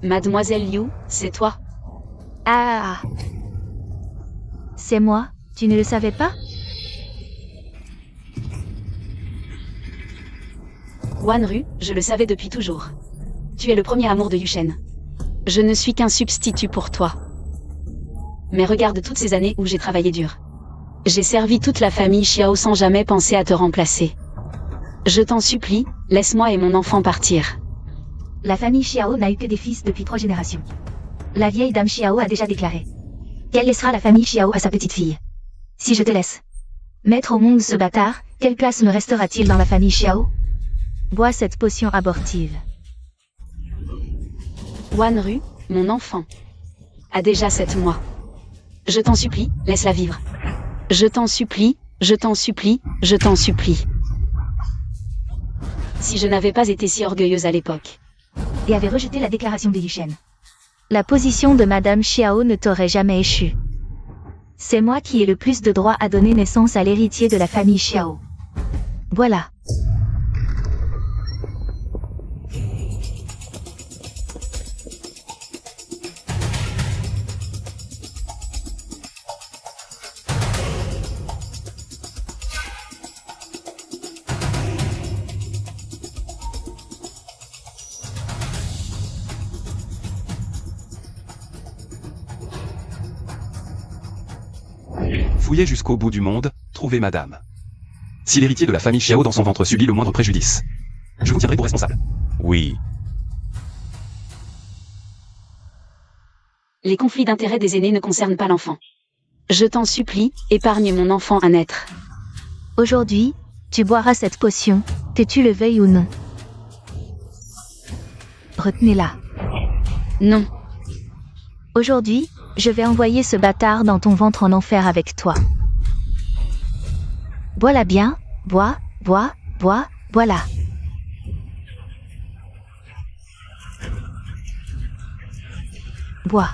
Mademoiselle Liu, c'est toi? Ah. C'est moi, tu ne le savais pas? Wanru, je le savais depuis toujours. Tu es le premier amour de Yushen. Je ne suis qu'un substitut pour toi. Mais regarde toutes ces années où j'ai travaillé dur. J'ai servi toute la famille Xiao sans jamais penser à te remplacer. Je t'en supplie, laisse-moi et mon enfant partir. La famille Xiao n'a eu que des fils depuis 3 générations. La vieille dame Xiao a déjà déclaré qu'elle laissera la famille Xiao à sa petite fille. Si je te laisse mettre au monde ce bâtard, quelle place me restera-t-il dans la famille Xiao? Bois cette potion abortive. Wanru, mon enfant, a déjà 7 mois. Je t'en supplie, laisse-la vivre. Je t'en supplie, je t'en supplie, je t'en supplie. Si je n'avais pas été si orgueilleuse à l'époque. Et avait rejeté la déclaration de Yushen. La position de Madame Xiao ne t'aurait jamais échu. C'est moi qui ai le plus de droit à donner naissance à l'héritier de la famille Xiao. Voilà. Fouillez jusqu'au bout du monde, trouvez madame. Si l'héritier de la famille Xiao dans son ventre subit le moindre préjudice, je vous tiendrai pour responsable. Oui. Les conflits d'intérêts des aînés ne concernent pas l'enfant. Je t'en supplie, épargne mon enfant un être. Aujourd'hui, tu boiras cette potion, que tu le veuilles ou non. Retenez-la. Non. Aujourd'hui, je vais envoyer ce bâtard dans ton ventre en enfer avec toi. Bois-la bien, bois, bois, bois, voilà. Bois.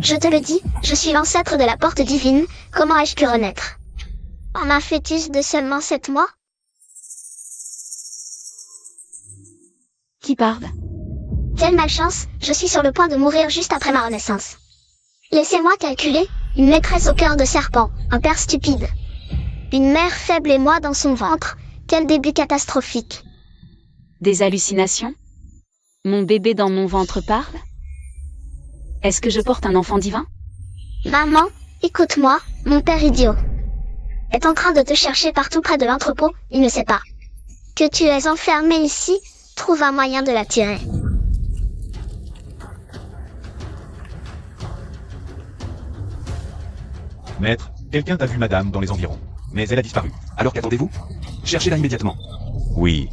Je te le dis, je suis l'ancêtre de la porte divine, comment ai-je pu renaître? En un fœtus de seulement 7 mois? Qui parle? Quelle malchance, je suis sur le point de mourir juste après ma renaissance. Laissez-moi calculer, une maîtresse au cœur de serpent, un père stupide. Une mère faible et moi dans son ventre, quel début catastrophique. Des hallucinations? Mon bébé dans mon ventre parle? Est-ce que je porte un enfant divin? Maman, écoute-moi, mon père idiot est en train de te chercher partout près de l'entrepôt, il ne sait pas que tu es enfermé ici, trouve un moyen de l'attirer. Maître, quelqu'un t'a vu madame dans les environs, mais elle a disparu. Alors qu'attendez-vous? Cherchez-la immédiatement. Oui.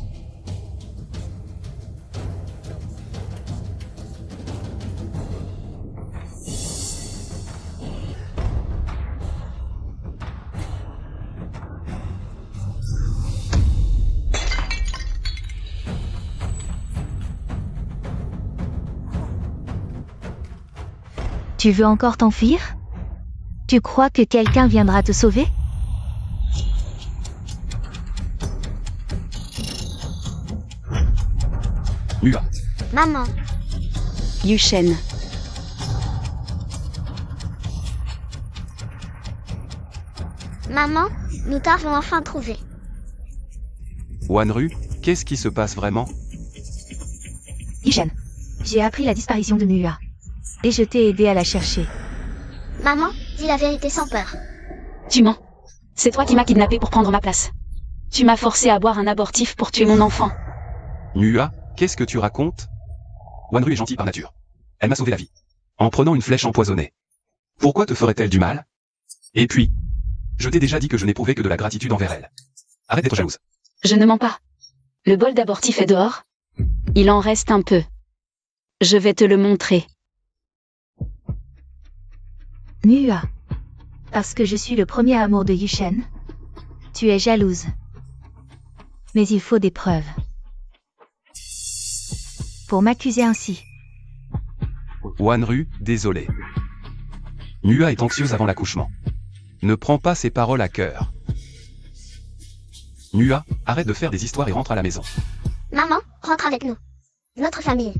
Tu veux encore t'enfuir? Tu crois que quelqu'un viendra te sauver? Mua. Maman, Yushen. maman, nous t'avons enfin trouvé. Wanru, qu'est-ce qui se passe vraiment? Yushen, j'ai appris la disparition de Mua. Et je t'ai aidé à la chercher. Maman, dis la vérité sans peur. Tu mens. C'est toi qui m'as kidnappé pour prendre ma place. Tu m'as forcé à boire un abortif pour tuer mon enfant. Mua, qu'est-ce que tu racontes? Wanru est gentille par nature. Elle m'a sauvé la vie. En prenant une flèche empoisonnée. Pourquoi te ferait-elle du mal? Et puis, je t'ai déjà dit que je n'éprouvais que de la gratitude envers elle. Arrête d'être jalouse. Je ne mens pas. Le bol d'abortif est dehors. Il en reste un peu. Je vais te le montrer. Mua. Parce que je suis le premier amour de Yushen. Tu es jalouse. Mais il faut des preuves. Pour m'accuser ainsi. Wanru, désolé. Nua est anxieuse avant l'accouchement. Ne prends pas ses paroles à cœur. Nua, arrête de faire des histoires et rentre à la maison. Maman, rentre avec nous. Notre famille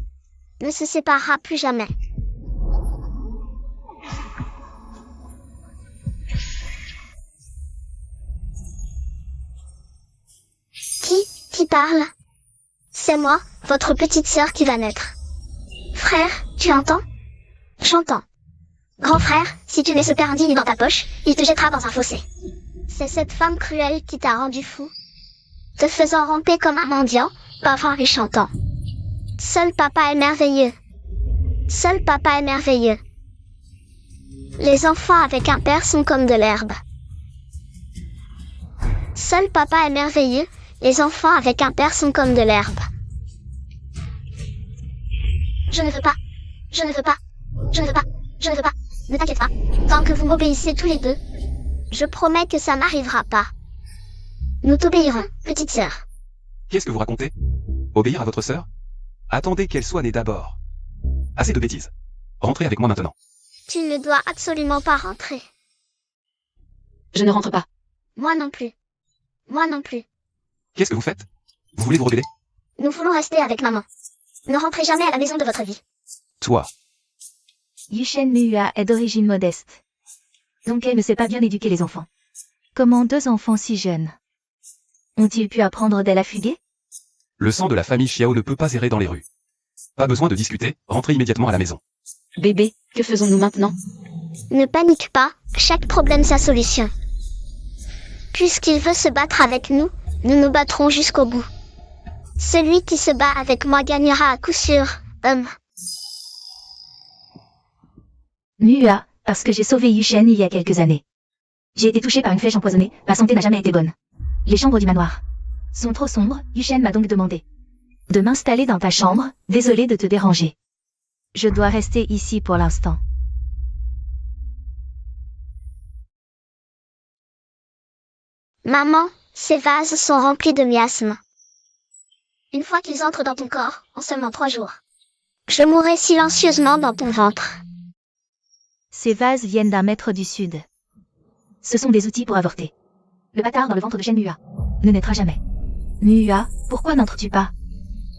ne se séparera plus jamais. Qui parle? C'est moi, votre petite sœur qui va naître. Frère, tu entends? J'entends. Grand frère, si tu mets ce père indigne dans ta poche, il te jettera dans un fossé. C'est cette femme cruelle qui t'a rendu fou, te faisant ramper comme un mendiant, bavant et chantant. Seul papa est merveilleux. Seul papa est merveilleux. Les enfants avec un père sont comme de l'herbe. Seul papa est merveilleux. Les enfants avec un père sont comme de l'herbe. Je ne veux pas. Je ne veux pas. Je ne veux pas. Je ne veux pas. Ne t'inquiète pas. Tant que vous m'obéissez tous les deux, je promets que ça n'arrivera pas. Nous t'obéirons, petite sœur. Qu'est-ce que vous racontez? Obéir à votre sœur? Attendez qu'elle soit née d'abord. Assez de bêtises. Rentrez avec moi maintenant. Tu ne dois absolument pas rentrer. Je ne rentre pas. Moi non plus. Moi non plus. Qu'est-ce que vous faites? Vous voulez vous rebeller? Nous voulons rester avec maman. Ne rentrez jamais à la maison de votre vie. Toi. Yushen Nua est d'origine modeste. Donc elle ne sait pas bien éduquer les enfants. Comment 2 enfants si jeunes ont-ils pu apprendre d'elle à fuguer? Le sang de la famille Xiao ne peut pas errer dans les rues. Pas besoin de discuter, rentrez immédiatement à la maison. Bébé, que faisons-nous maintenant? Ne panique pas, chaque problème sa solution. Puisqu'il veut se battre avec nous, nous nous battrons jusqu'au bout. Celui qui se bat avec moi gagnera à coup sûr, Nua, parce que j'ai sauvé Yushen il y a quelques années. J'ai été touchée par une flèche empoisonnée, ma santé n'a jamais été bonne. Les chambres du manoir sont trop sombres, Yushen m'a donc demandé de m'installer dans ta chambre, désolé de te déranger. Je dois rester ici pour l'instant. Maman, ces vases sont remplis de miasmes. Une fois qu'ils entrent dans ton corps, en seulement 3 jours, je mourrai silencieusement dans ton ventre. Ces vases viennent d'un maître du Sud. Ce sont des outils pour avorter. Le bâtard dans le ventre de Shen Nua ne naîtra jamais. Nua, pourquoi n'entres-tu pas?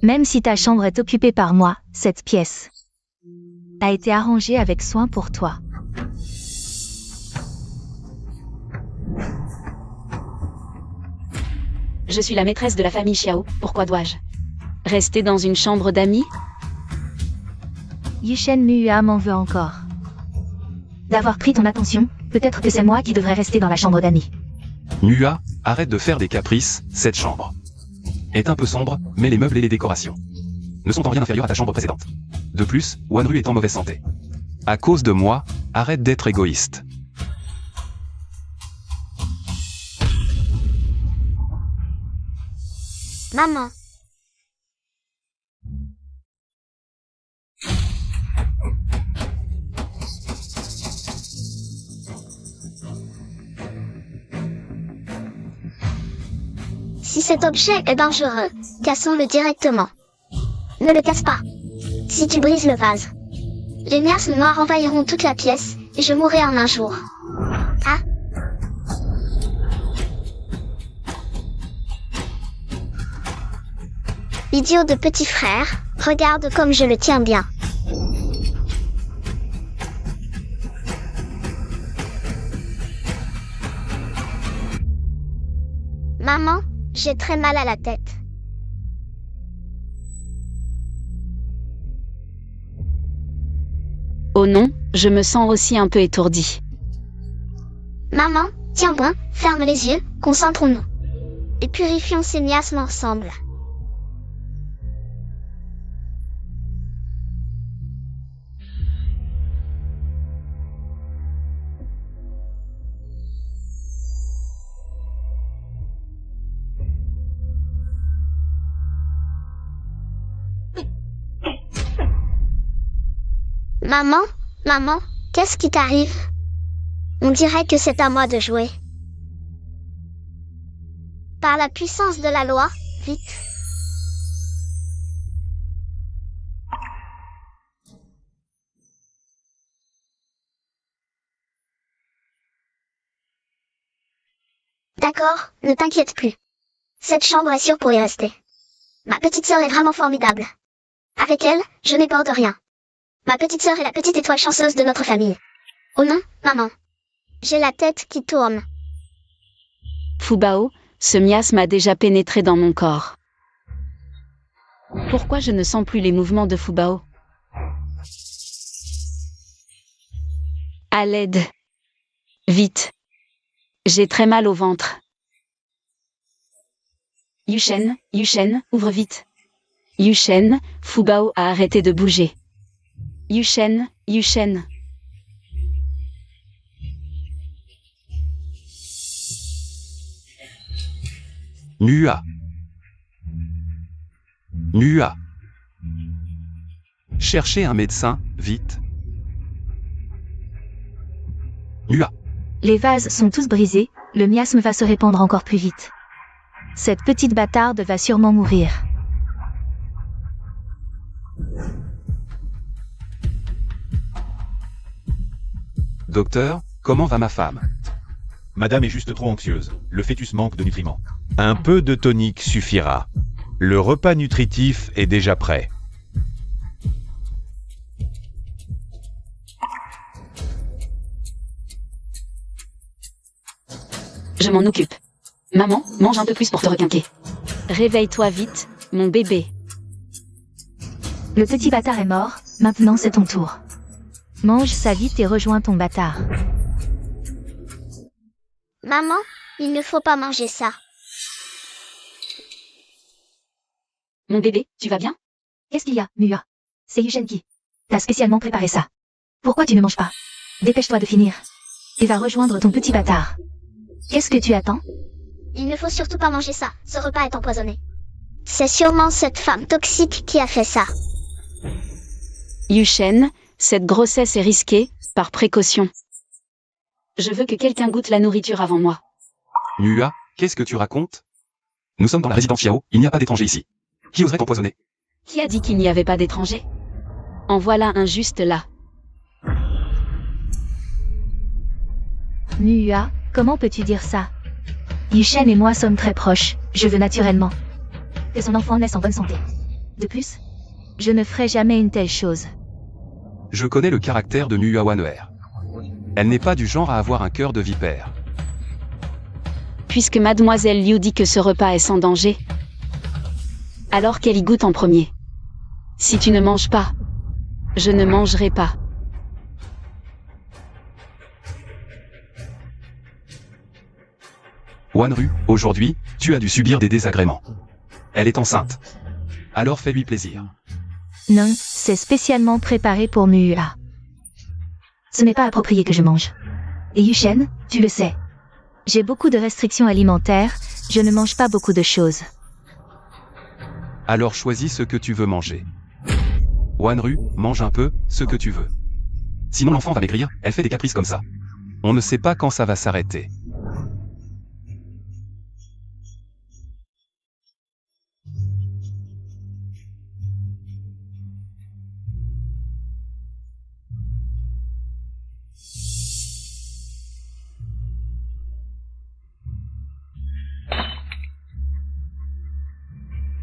Même si ta chambre est occupée par moi, cette pièce a été arrangée avec soin pour toi. Je suis la maîtresse de la famille Xiao, pourquoi dois-je rester dans une chambre d'amis? Yushen Nua m'en veut encore d'avoir pris ton attention, peut-être que c'est moi qui devrais rester dans la chambre d'amis. Nua, arrête de faire des caprices, cette chambre est un peu sombre, mais les meubles et les décorations ne sont en rien inférieurs à ta chambre précédente. De plus, Wanru est en mauvaise santé. À cause de moi, arrête d'être égoïste. Maman. Si cet objet est dangereux, cassons-le directement. Ne le casse pas. Si tu brises le vase, les miasmes noirs envahiront toute la pièce, et je mourrai en un jour. Ah. Idiot de petit frère, regarde comme je le tiens bien. Maman, j'ai très mal à la tête. Oh non, je me sens aussi un peu étourdie. Maman, tiens bon, ferme les yeux, concentrons-nous. Et purifions ces miasmes ensemble. Maman, qu'est-ce qui t'arrive? On dirait que c'est à moi de jouer. Par la puissance de la loi, vite. D'accord, ne t'inquiète plus. Cette chambre est sûre pour y rester. Ma petite sœur est vraiment formidable. Avec elle, je n'ai peur de rien. Ma petite sœur est la petite étoile chanceuse de notre famille. Oh non, maman. J'ai la tête qui tourne. Fubao, ce miasme a déjà pénétré dans mon corps. Pourquoi je ne sens plus les mouvements de Fubao? À l'aide. Vite. J'ai très mal au ventre. Yushen, ouvre vite. Yushen, Fubao a arrêté de bouger. Yushen. Nua. Cherchez un médecin, vite. Nua. Les vases sont tous brisés, le miasme va se répandre encore plus vite. Cette petite bâtarde va sûrement mourir. Docteur, comment va ma femme? Madame est juste trop anxieuse. Le fœtus manque de nutriments. Un peu de tonique suffira. Le repas nutritif est déjà prêt. Je m'en occupe. Maman, mange un peu plus pour te requinquer. Réveille-toi vite, mon bébé. Le petit bâtard est mort, maintenant c'est ton tour. Mange ça vite et rejoins ton bâtard. Maman, il ne faut pas manger ça. Mon bébé, tu vas bien? Qu'est-ce qu'il y a, Mua? C'est Yushen qui t'a spécialement préparé ça. Pourquoi tu ne manges pas? Dépêche-toi de finir. Tu vas rejoindre ton petit bâtard. Qu'est-ce que tu attends? Il ne faut surtout pas manger ça, ce repas est empoisonné. C'est sûrement cette femme toxique qui a fait ça. Yushen, cette grossesse est risquée, par précaution. Je veux que quelqu'un goûte la nourriture avant moi. Nua, qu'est-ce que tu racontes? Nous sommes dans la résidence Xiao, il n'y a pas d'étrangers ici. Qui oserait t'empoisonner? Qui a dit qu'il n'y avait pas d'étrangers? En voilà un juste là. Mua, comment peux-tu dire ça? Yushen et moi sommes très proches, je veux naturellement que son enfant naisse en bonne santé. De plus, je ne ferai jamais une telle chose. Je connais le caractère de Nua Wan'er. Elle n'est pas du genre à avoir un cœur de vipère. Puisque mademoiselle Liu dit que ce repas est sans danger, alors qu'elle y goûte en premier. Si tu ne manges pas, je ne mangerai pas. Wanru, aujourd'hui, tu as dû subir des désagréments. Elle est enceinte. Alors fais-lui plaisir. Non, c'est spécialement préparé pour Mua. Ce n'est pas approprié que je mange. Et Yushen, tu le sais. J'ai beaucoup de restrictions alimentaires, je ne mange pas beaucoup de choses. Alors choisis ce que tu veux manger. Wanru, mange un peu, ce que tu veux. Sinon l'enfant va maigrir, elle fait des caprices comme ça. On ne sait pas quand ça va s'arrêter.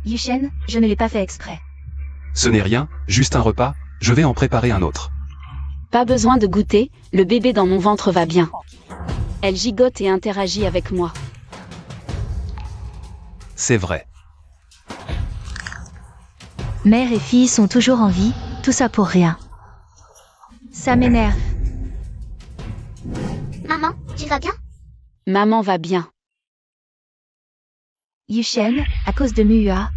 Yushen, je ne l'ai pas fait exprès. Ce n'est rien, juste un repas, je vais en préparer un autre. Pas besoin de goûter, le bébé dans mon ventre va bien. Elle gigote et interagit avec moi. C'est vrai. Mère et fille sont toujours en vie, tout ça pour rien. Ça m'énerve. Maman, tu vas bien? Maman va bien. Yushen, à cause de Mua,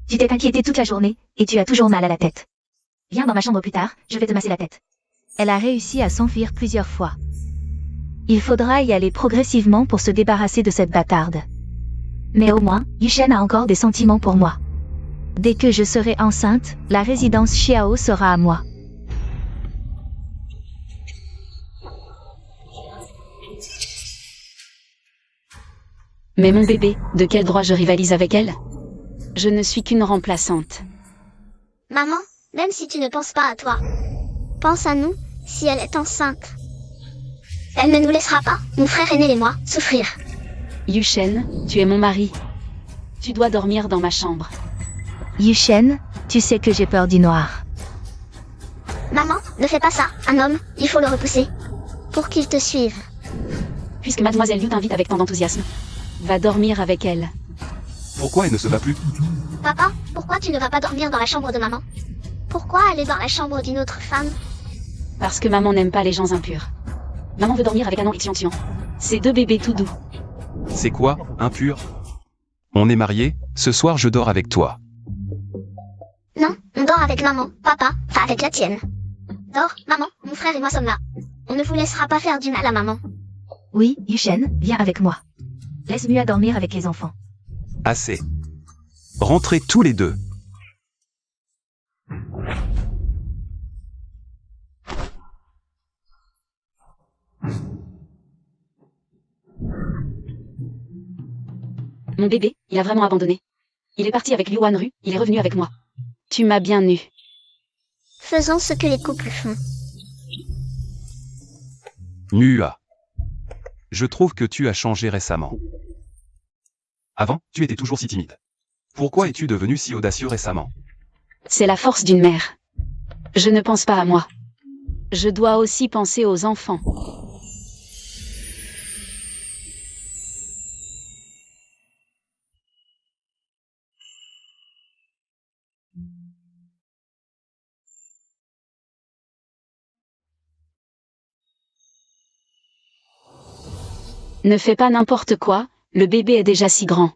tu t'es inquiété toute la journée, et tu as toujours mal à la tête. Viens dans ma chambre plus tard, je vais te masser la tête. Elle a réussi à s'enfuir plusieurs fois. Il faudra y aller progressivement pour se débarrasser de cette bâtarde. Mais au moins, Yushen a encore des sentiments pour moi. Dès que je serai enceinte, la résidence Xiao sera à moi. Mais mon bébé, de quel droit je rivalise avec elle? Je ne suis qu'une remplaçante. Maman, même si tu ne penses pas à toi, pense à nous, si elle est enceinte. Elle ne nous laissera pas, mon frère aîné et moi, souffrir. Yushen, tu es mon mari. Tu dois dormir dans ma chambre. Yushen, tu sais que j'ai peur du noir. Maman, ne fais pas ça. Un homme, il faut le repousser. Pour qu'il te suive. Puisque mademoiselle Yu t'invite avec tant d'enthousiasme, va dormir avec elle. Pourquoi elle ne se va plus? Papa, pourquoi tu ne vas pas dormir dans la chambre de maman? Pourquoi aller dans la chambre d'une autre femme? Parce que maman n'aime pas les gens impurs. Maman veut dormir avec un nom Xianxian. C'est 2 bébés tout doux. C'est quoi, impur? On est mariés, ce soir je dors avec toi. Non, on dort avec maman, papa, enfin avec la tienne. Dors, maman, mon frère et moi sommes là. On ne vous laissera pas faire du mal à maman. Oui, Yushen, viens avec moi. Laisse Mua dormir avec les enfants. Assez. Rentrez tous les deux. Mon bébé, il a vraiment abandonné. Il est parti avec Liu Wanru, il est revenu avec moi. Tu m'as bien eu. Faisons ce que les couples font. Mua. Je trouve que tu as changé récemment. Avant, tu étais toujours si timide. Pourquoi es-tu devenu si audacieux récemment? C'est la force d'une mère. Je ne pense pas à moi. Je dois aussi penser aux enfants. Ne fais pas n'importe quoi, le bébé est déjà si grand.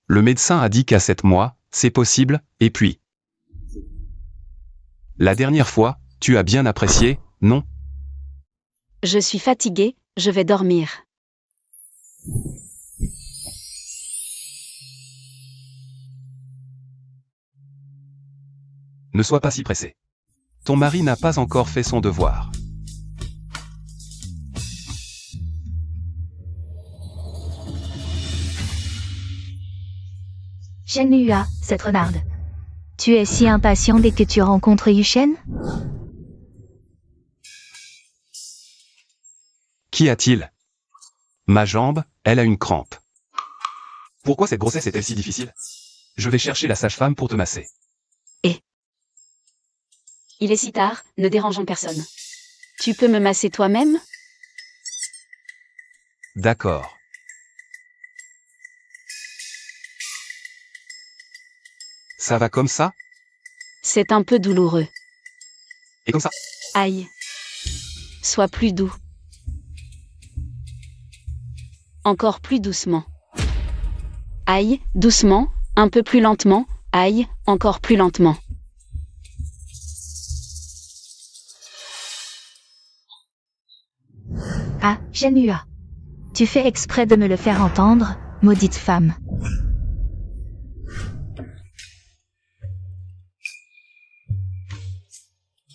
Le médecin a dit qu'à 7 mois, c'est possible, et puis... La dernière fois, tu as bien apprécié, non? Je suis fatiguée, je vais dormir. Ne sois pas si pressé. Ton mari n'a pas encore fait son devoir. Shenhua, cette renarde. Tu es si impatient dès que tu rencontres Yushen? Qu'y a-t-il? Ma jambe, elle a une crampe. Pourquoi cette grossesse est-elle si difficile? Je vais chercher la sage-femme pour te masser. Il est si tard, ne dérangeons personne. Tu peux me masser toi-même? D'accord. Ça va comme ça? C'est un peu douloureux. Et comme ça? Aïe. Sois plus doux. Encore plus doucement. Aïe, doucement, un peu plus lentement, aïe, encore plus lentement. Ah, Shenhua. Tu fais exprès de me le faire entendre, maudite femme.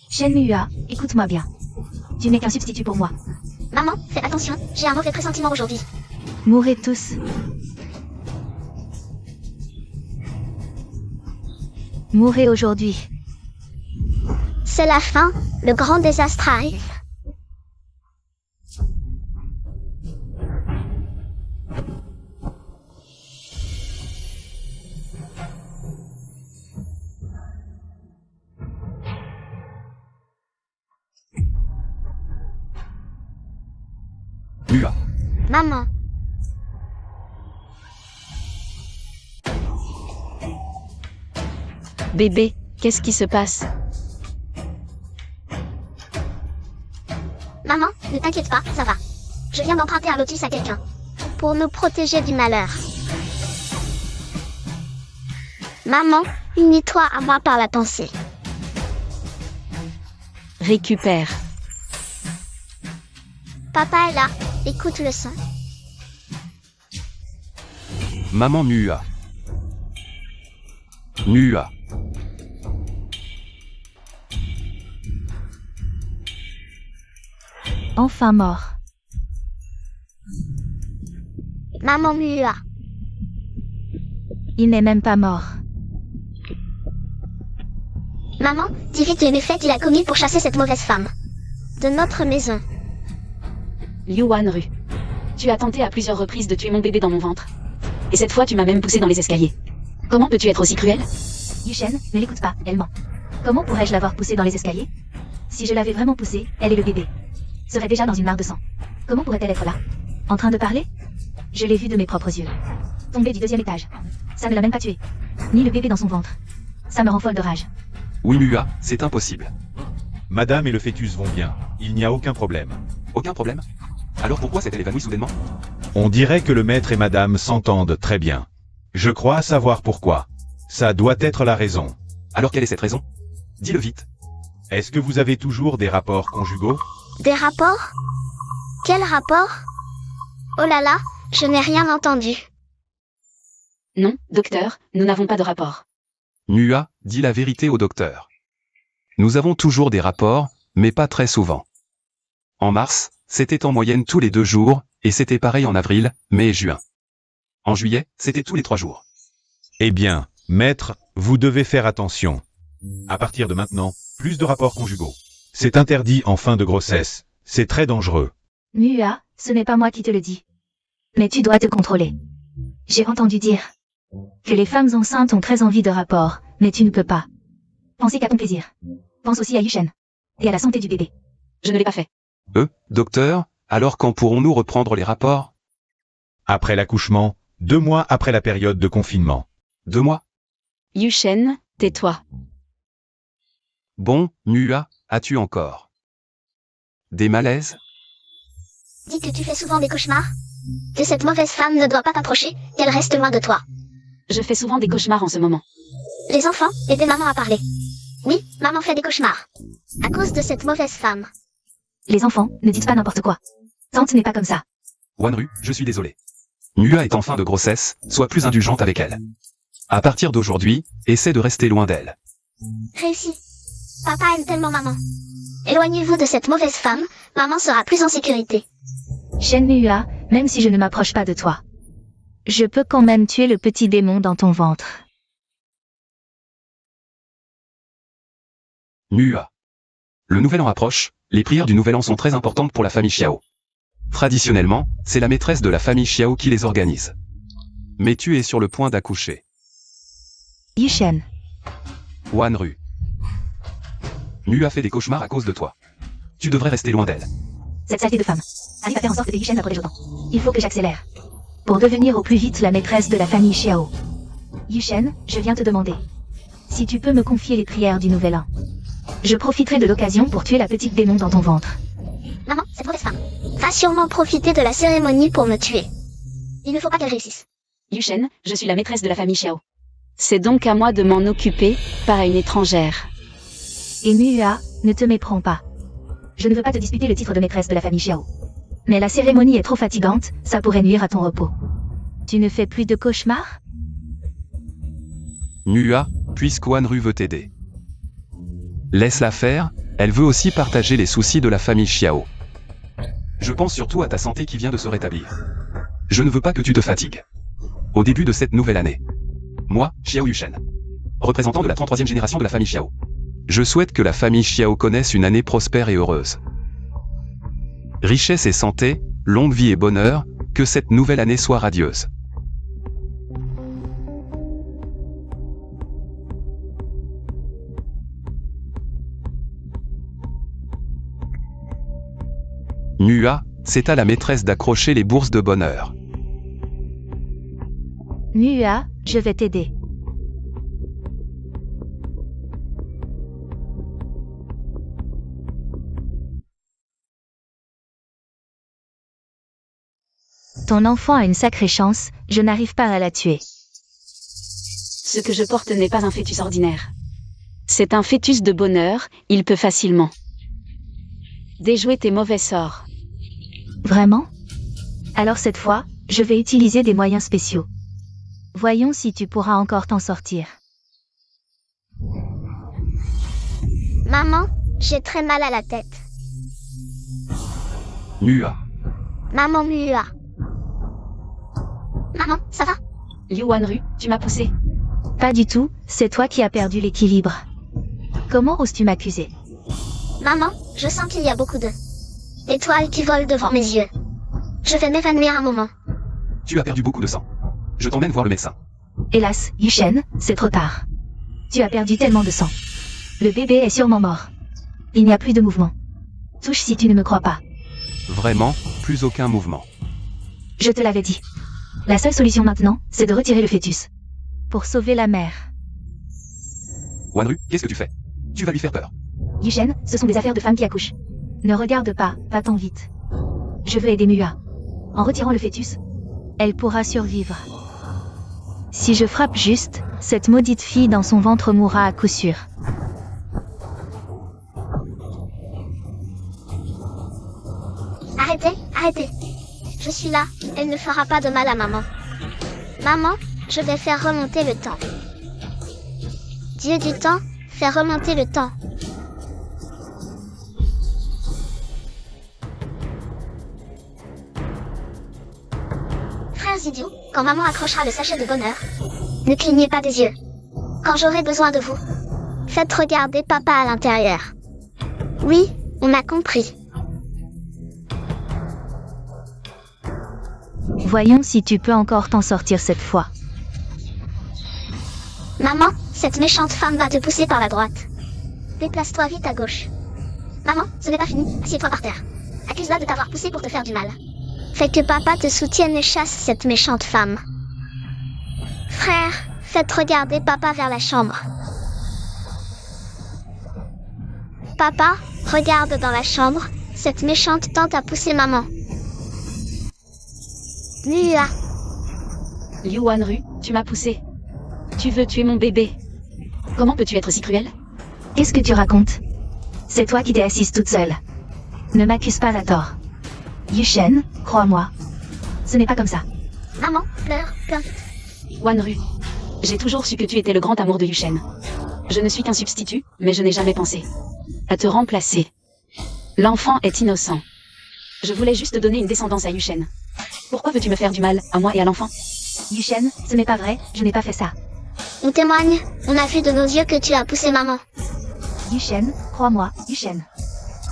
Shenhua, écoute-moi bien. Tu n'es qu'un substitut pour moi. Maman, fais attention, j'ai un mauvais pressentiment aujourd'hui. Mourrez tous. Mourrez aujourd'hui. C'est la fin, le grand désastre arrive. Mua. Maman, Bébé, qu'est-ce qui se passe? maman, ne t'inquiète pas, ça va. Je viens d'emprunter un lotus à quelqu'un. Pour nous protéger du malheur. Maman, unis-toi à moi par la pensée. Récupère. Papa est là, écoute le son. Maman Mua. Mua. Enfin mort. Maman Mua. Il n'est même pas mort. Maman, dis-lui les méfaits qu'il a commis pour chasser cette mauvaise femme. De notre maison. Liu Wanru. Tu as tenté à plusieurs reprises de tuer mon bébé dans mon ventre. Et cette fois, tu m'as même poussé dans les escaliers. Comment peux-tu être aussi cruel? Yushen, ne l'écoute pas, elle ment. Comment pourrais-je l'avoir poussée dans les escaliers? Si je l'avais vraiment poussée, elle et le bébé seraient déjà dans une mare de sang. Comment pourrait-elle être là? En train de parler? Je l'ai vue de mes propres yeux. Tomber du 2e étage. Ça ne l'a même pas tuée. Ni le bébé dans son ventre. Ça me rend folle de rage. Oui Mua, c'est impossible. Madame et le fœtus vont bien. Il n'y a aucun problème. Aucun problème? Alors pourquoi s'est-elle évanouie soudainement? On dirait que le maître et madame s'entendent très bien. Je crois savoir pourquoi. Ça doit être la raison. Alors quelle est cette raison? Dis-le vite. Est-ce que vous avez toujours des rapports conjugaux? Des rapports? Quel rapport? Oh là là, je n'ai rien entendu. Non, docteur, nous n'avons pas de rapport. Mua, dis la vérité au docteur. Nous avons toujours des rapports, mais pas très souvent. En mars, c'était en moyenne tous les 2 jours, et c'était pareil en avril, mai et juin. En juillet, c'était tous les 3 jours. Eh bien, maître, vous devez faire attention. À partir de maintenant, plus de rapports conjugaux. C'est interdit en fin de grossesse. C'est très dangereux. Mua, ce n'est pas moi qui te le dis. Mais tu dois te contrôler. J'ai entendu dire que les femmes enceintes ont très envie de rapports, mais tu ne peux pas. Pensez qu'à ton plaisir. Pense aussi à Yushen. Et à la santé du bébé. Je ne l'ai pas fait. Docteur, alors quand pourrons-nous reprendre les rapports? Après l'accouchement, 2 mois après la période de confinement. 2 mois? Yushen, tais-toi. Bon, Mua, as-tu encore des malaises? Dis que tu fais souvent des cauchemars. Que cette mauvaise femme ne doit pas t'approcher, qu'elle reste loin de toi. Je fais souvent des cauchemars en ce moment. Les enfants, aidez maman à parler. Oui, maman fait des cauchemars. À cause de cette mauvaise femme. Les enfants, ne dites pas n'importe quoi. Tante n'est pas comme ça. Wanru, je suis désolé. Mua est en fin de grossesse, sois plus indulgente avec elle. À partir d'aujourd'hui, essaie de rester loin d'elle. Réussi. Papa aime tellement maman. Éloignez-vous de cette mauvaise femme, maman sera plus en sécurité. Shen Mua, même si je ne m'approche pas de toi, je peux quand même tuer le petit démon dans ton ventre. Mua. Le nouvel an approche, les prières du nouvel an sont très importantes pour la famille Xiao. Traditionnellement, c'est la maîtresse de la famille Xiao qui les organise. Mais tu es sur le point d'accoucher. Yushen. Wanru. Mua fait des cauchemars à cause de toi. Tu devrais rester loin d'elle. Cette saleté de femme arrive à faire en sorte que Yushen la protège autant. Il faut que j'accélère. Pour devenir au plus vite la maîtresse de la famille Xiao. Yushen, je viens te demander si tu peux me confier les prières du nouvel an. Je profiterai de l'occasion pour tuer la petite démon dans ton ventre. Maman, cette mauvaise femme va sûrement profiter de la cérémonie pour me tuer. Il ne faut pas qu'elle réussisse. Yushen, je suis la maîtresse de la famille Xiao. C'est donc à moi de m'en occuper, pas à une étrangère. Et Mua, ne te méprends pas. Je ne veux pas te disputer le titre de maîtresse de la famille Xiao. Mais la cérémonie est trop fatigante, ça pourrait nuire à ton repos. Tu ne fais plus de cauchemars? Mua, puisque Wanru veut t'aider. Laisse-la faire, elle veut aussi partager les soucis de la famille Xiao. Je pense surtout à ta santé qui vient de se rétablir. Je ne veux pas que tu te fatigues. Au début de cette nouvelle année. Moi, Xiao Yushen, représentant de la 33e génération de la famille Xiao. Je souhaite que la famille Xiao connaisse une année prospère et heureuse. Richesse et santé, longue vie et bonheur, que cette nouvelle année soit radieuse. Mua, c'est à la maîtresse d'accrocher les bourses de bonheur. Mua, je vais t'aider. Ton enfant a une sacrée chance, je n'arrive pas à la tuer. Ce que je porte n'est pas un fœtus ordinaire. C'est un fœtus de bonheur, il peut facilement déjouer tes mauvais sorts. Vraiment? Alors cette fois, je vais utiliser des moyens spéciaux. Voyons si tu pourras encore t'en sortir. Maman, j'ai très mal à la tête. Mua. Maman Mua. Maman, ça va? Liu Wanru, tu m'as poussé. Pas du tout, c'est toi qui as perdu l'équilibre. Comment oses-tu m'accuser? Maman, je sens qu'il y a beaucoup de étoiles qui volent devant mes yeux. Je vais m'évanouir un moment. Tu as perdu beaucoup de sang. Je t'emmène voir le médecin. Hélas, Yushen, c'est trop tard. Tu as perdu tellement de sang. Le bébé est sûrement mort. Il n'y a plus de mouvement. Touche si tu ne me crois pas. Vraiment, plus aucun mouvement. Je te l'avais dit. La seule solution maintenant, c'est de retirer le fœtus. Pour sauver la mère. Wanru, qu'est-ce que tu fais? Tu vas lui faire peur. Yushen, ce sont des affaires de femmes qui accouchent. Ne regarde pas, va-t'en vite. Je veux aider Mua. En retirant le fœtus, elle pourra survivre. Si je frappe juste, cette maudite fille dans son ventre mourra à coup sûr. Arrêtez, arrêtez. Je suis là, elle ne fera pas de mal à maman. Maman, je vais faire remonter le temps. Dieu du temps, fais remonter le temps. Frères idiots, quand maman accrochera le sachet de bonheur, ne clignez pas des yeux. Quand j'aurai besoin de vous, faites regarder papa à l'intérieur. Oui, on a compris. Voyons si tu peux encore t'en sortir cette fois. Maman, cette méchante femme va te pousser par la droite. Déplace-toi vite à gauche. Maman, ce n'est pas fini, assieds-toi par terre. Accuse-la de t'avoir poussé pour te faire du mal. Fais que papa te soutienne et chasse cette méchante femme. Frère, faites regarder papa vers la chambre. Papa, regarde dans la chambre, cette méchante tante a poussé maman. Mua. Liu Wanru, tu m'as poussé. Tu veux tuer mon bébé. Comment peux-tu être si cruel? Qu'est-ce que tu racontes? C'est toi qui t'es assise toute seule. Ne m'accuse pas à tort. Yushen, crois-moi. Ce n'est pas comme ça. Maman, pleure, pleure. Wanru, j'ai toujours su que tu étais le grand amour de Yushen. Je ne suis qu'un substitut, mais je n'ai jamais pensé à te remplacer. L'enfant est innocent. Je voulais juste donner une descendance à Yushen. Pourquoi veux-tu me faire du mal, à moi et à l'enfant? Yushen, ce n'est pas vrai, je n'ai pas fait ça. On témoigne, on a vu de nos yeux que tu as poussé maman. Yushen, crois-moi, Yushen.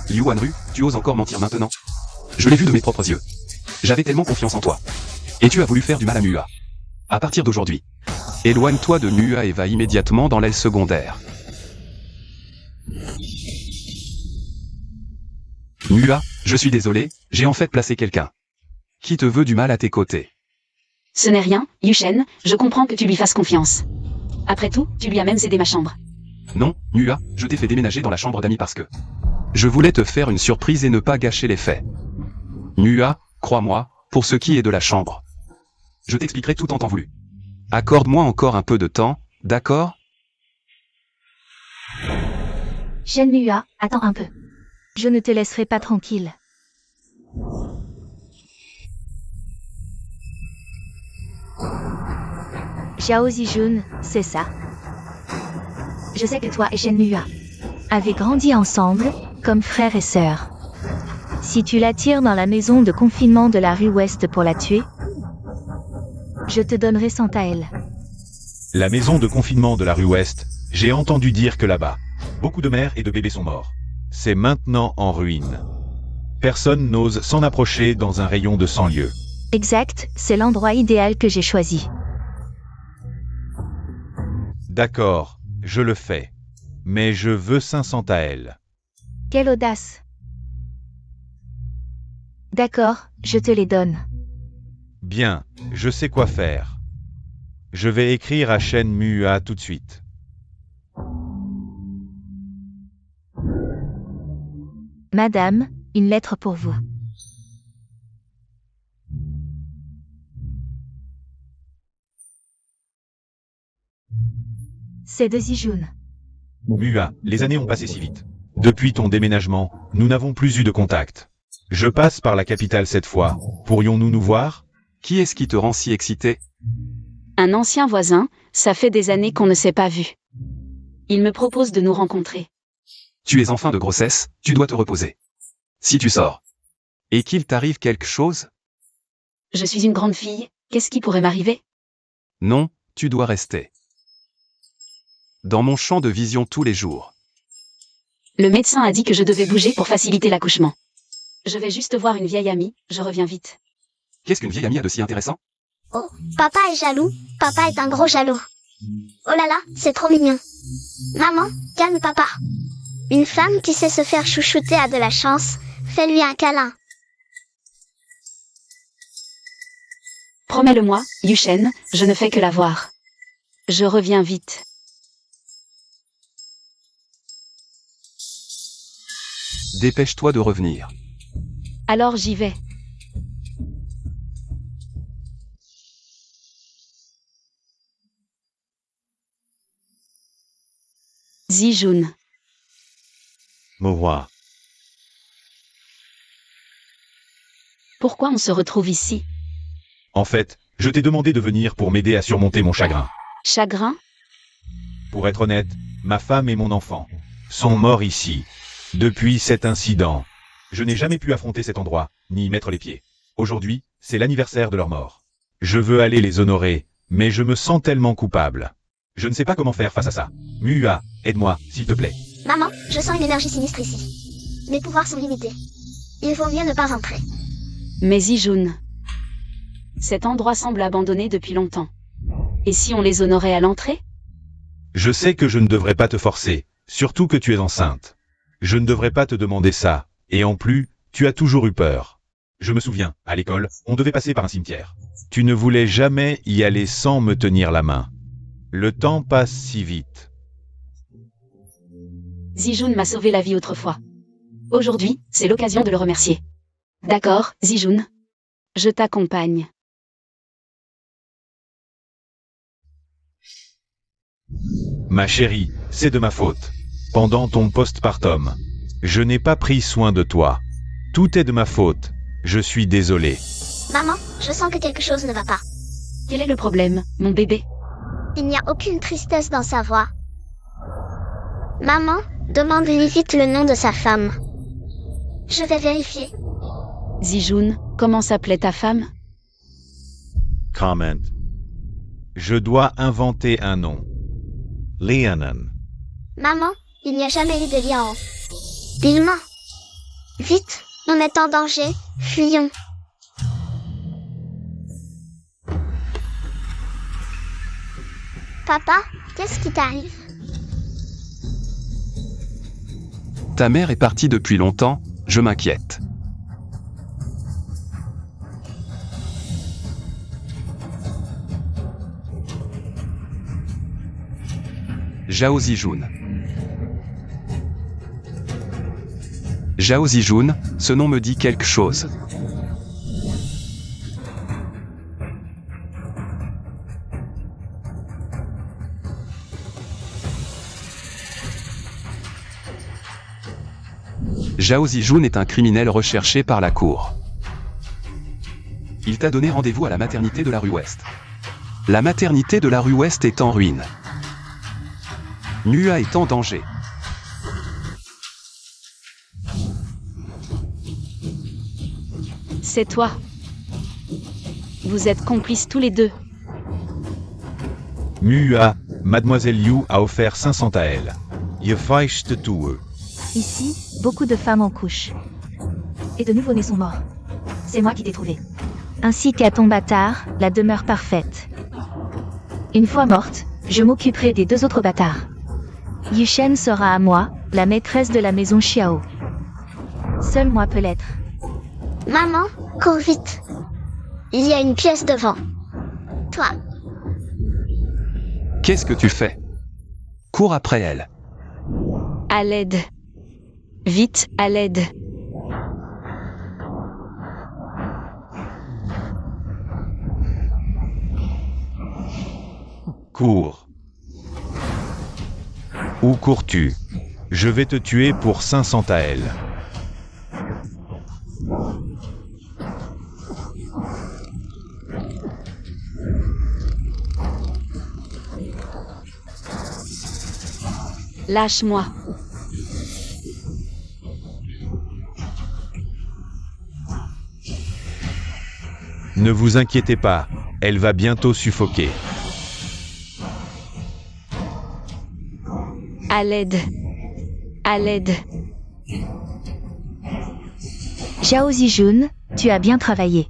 Liu Wanru, tu oses encore mentir maintenant? Je l'ai vu de mes propres yeux. J'avais tellement confiance en toi. Et tu as voulu faire du mal à Mua. À partir d'aujourd'hui, éloigne-toi de Mua et va immédiatement dans l'aile secondaire. Mua, je suis désolé, j'ai en fait placé quelqu'un qui te veut du mal à tes côtés. Ce n'est rien, Yushen, je comprends que tu lui fasses confiance. Après tout, tu lui as même cédé ma chambre. Non, Mua, je t'ai fait déménager dans la chambre d'amis parce que je voulais te faire une surprise et ne pas gâcher les faits. Mua, crois-moi, pour ce qui est de la chambre. Je t'expliquerai tout en temps voulu. Accorde-moi encore un peu de temps, d'accord? Shenmue, attends un peu. Je ne te laisserai pas tranquille. Xiao Zijun, c'est ça. Je sais que toi et Shenmue avez grandi ensemble, comme frère et sœur. Si tu l'attires dans la maison de confinement de la rue Ouest pour la tuer, je te donnerai Santael. La maison de confinement de la rue Ouest, j'ai entendu dire que là-bas, beaucoup de mères et de bébés sont morts. C'est maintenant en ruine. Personne n'ose s'en approcher dans un rayon de 100 lieues. Exact, c'est l'endroit idéal que j'ai choisi. D'accord, je le fais. Mais je veux 500 taels. Quelle audace! D'accord, je te les donne. Bien, je sais quoi faire. Je vais écrire à Shenmue tout de suite. Madame, une lettre pour vous. C'est de Zijun. Mua, les années ont passé si vite. Depuis ton déménagement, nous n'avons plus eu de contact. Je passe par la capitale cette fois. Pourrions-nous nous voir? Qui est-ce qui te rend si excité? Un ancien voisin, ça fait des années qu'on ne s'est pas vu. Il me propose de nous rencontrer. Tu es en fin de grossesse, tu dois te reposer. Si tu sors, et qu'il t'arrive quelque chose? Je suis une grande fille, qu'est-ce qui pourrait m'arriver? Non, tu dois rester dans mon champ de vision tous les jours. Le médecin a dit que je devais bouger pour faciliter l'accouchement. Je vais juste voir une vieille amie, je reviens vite. Qu'est-ce qu'une vieille amie a de si intéressant? Oh, papa est jaloux, papa est un gros jaloux. Oh là là, c'est trop mignon. Maman, calme papa. Une femme qui sait se faire chouchouter a de la chance, fais-lui un câlin. Promets-le-moi, Yushen, je ne fais que la voir. Je reviens vite. Dépêche-toi de revenir. Alors j'y vais. Zijun. Mohua. Pourquoi on se retrouve ici? En fait, je t'ai demandé de venir pour m'aider à surmonter mon chagrin. Chagrin? Pour être honnête, ma femme et mon enfant sont morts ici. Depuis cet incident, je n'ai jamais pu affronter cet endroit, ni y mettre les pieds. Aujourd'hui, c'est l'anniversaire de leur mort. Je veux aller les honorer, mais je me sens tellement coupable. Je ne sais pas comment faire face à ça. Mua, aide-moi, s'il te plaît. Maman, je sens une énergie sinistre ici. Mes pouvoirs sont limités. Il vaut mieux ne pas rentrer. Mais Zijun. Cet endroit semble abandonné depuis longtemps. Et si on les honorait à l'entrée? Je sais que je ne devrais pas te forcer, surtout que tu es enceinte. Je ne devrais pas te demander ça, et en plus, tu as toujours eu peur. Je me souviens, à l'école, on devait passer par un cimetière. Tu ne voulais jamais y aller sans me tenir la main. Le temps passe si vite. Zijun m'a sauvé la vie autrefois. Aujourd'hui, c'est l'occasion de le remercier. D'accord, Zijun. Je t'accompagne. Ma chérie, c'est de ma faute. Pendant ton postpartum, je n'ai pas pris soin de toi. Tout est de ma faute. Je suis désolé. Maman, je sens que quelque chose ne va pas. Quel est le problème, mon bébé? Il n'y a aucune tristesse dans sa voix. Maman, demande-lui vite le nom de sa femme. Je vais vérifier. Zijun, comment s'appelait ta femme? Comment. Je dois inventer un nom. Lianan. Maman, il n'y a jamais eu de lion. Bilma. Vite, on est en danger, fuyons. Papa, qu'est-ce qui t'arrive? Ta mère est partie depuis longtemps, je m'inquiète. Zhao Zijun. Zhao Zijun, ce nom me dit quelque chose. Zhao Zijun est un criminel recherché par la cour. Il t'a donné rendez-vous à la maternité de la rue Ouest. La maternité de la rue Ouest est en ruine. Mua est en danger. C'est toi. Vous êtes complices tous les deux. Mua, Mademoiselle Liu a offert 500 à elle. Je feichte tout. Ici, beaucoup de femmes en couche. Et de nouveau-nés sont morts. C'est moi qui t'ai trouvé. Ainsi qu'à ton bâtard, la demeure parfaite. Une fois morte, je m'occuperai des 2 autres bâtards. Yushen sera à moi, la maîtresse de la maison Xiao. Seul moi peut l'être. Maman, cours vite. Il y a une pièce devant. Toi. Qu'est-ce que tu fais? Cours après elle. À l'aide. Vite, à l'aide. Cours. Où cours-tu? Je vais te tuer pour 500 à elle. Lâche-moi. Ne vous inquiétez pas, elle va bientôt suffoquer. À l'aide. À l'aide. Zhao Zijun, tu as bien travaillé.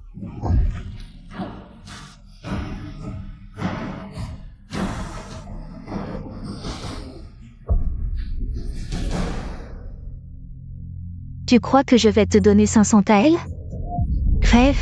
Tu crois que je vais te donner 500 taels? Rêve.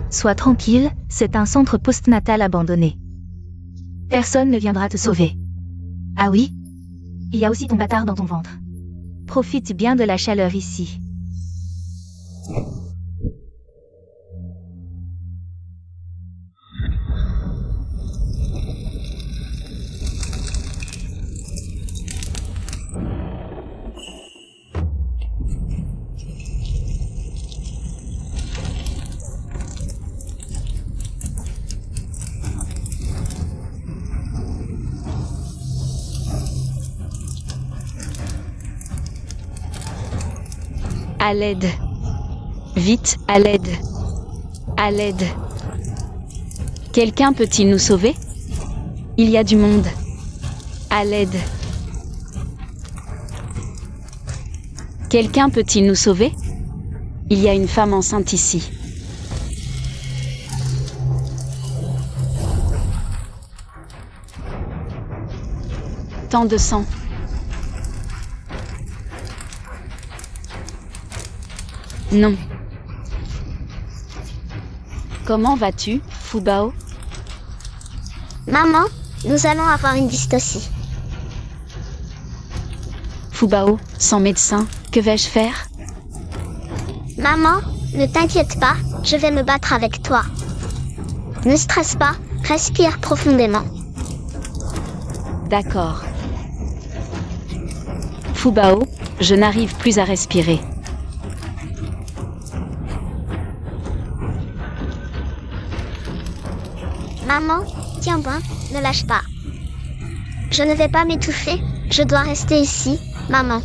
Sois tranquille, c'est un centre postnatal abandonné. Personne ne viendra te sauver. Ah oui? Il y a aussi ton bâtard dans ton ventre. Profite bien de la chaleur ici. À l'aide. Vite, à l'aide. À l'aide. Quelqu'un peut-il nous sauver? Il y a du monde. À l'aide. Quelqu'un peut-il nous sauver? Il y a une femme enceinte ici. Tant de sang. Non. Comment vas-tu, Fubao? Maman, nous allons avoir une visite aussi. Fubao, sans médecin, que vais-je faire? Maman, ne t'inquiète pas, je vais me battre avec toi. Ne stresse pas, respire profondément. D'accord. Fubao, je n'arrive plus à respirer. Maman, tiens bon, ne lâche pas. Je ne vais pas m'étouffer, je dois rester ici, maman.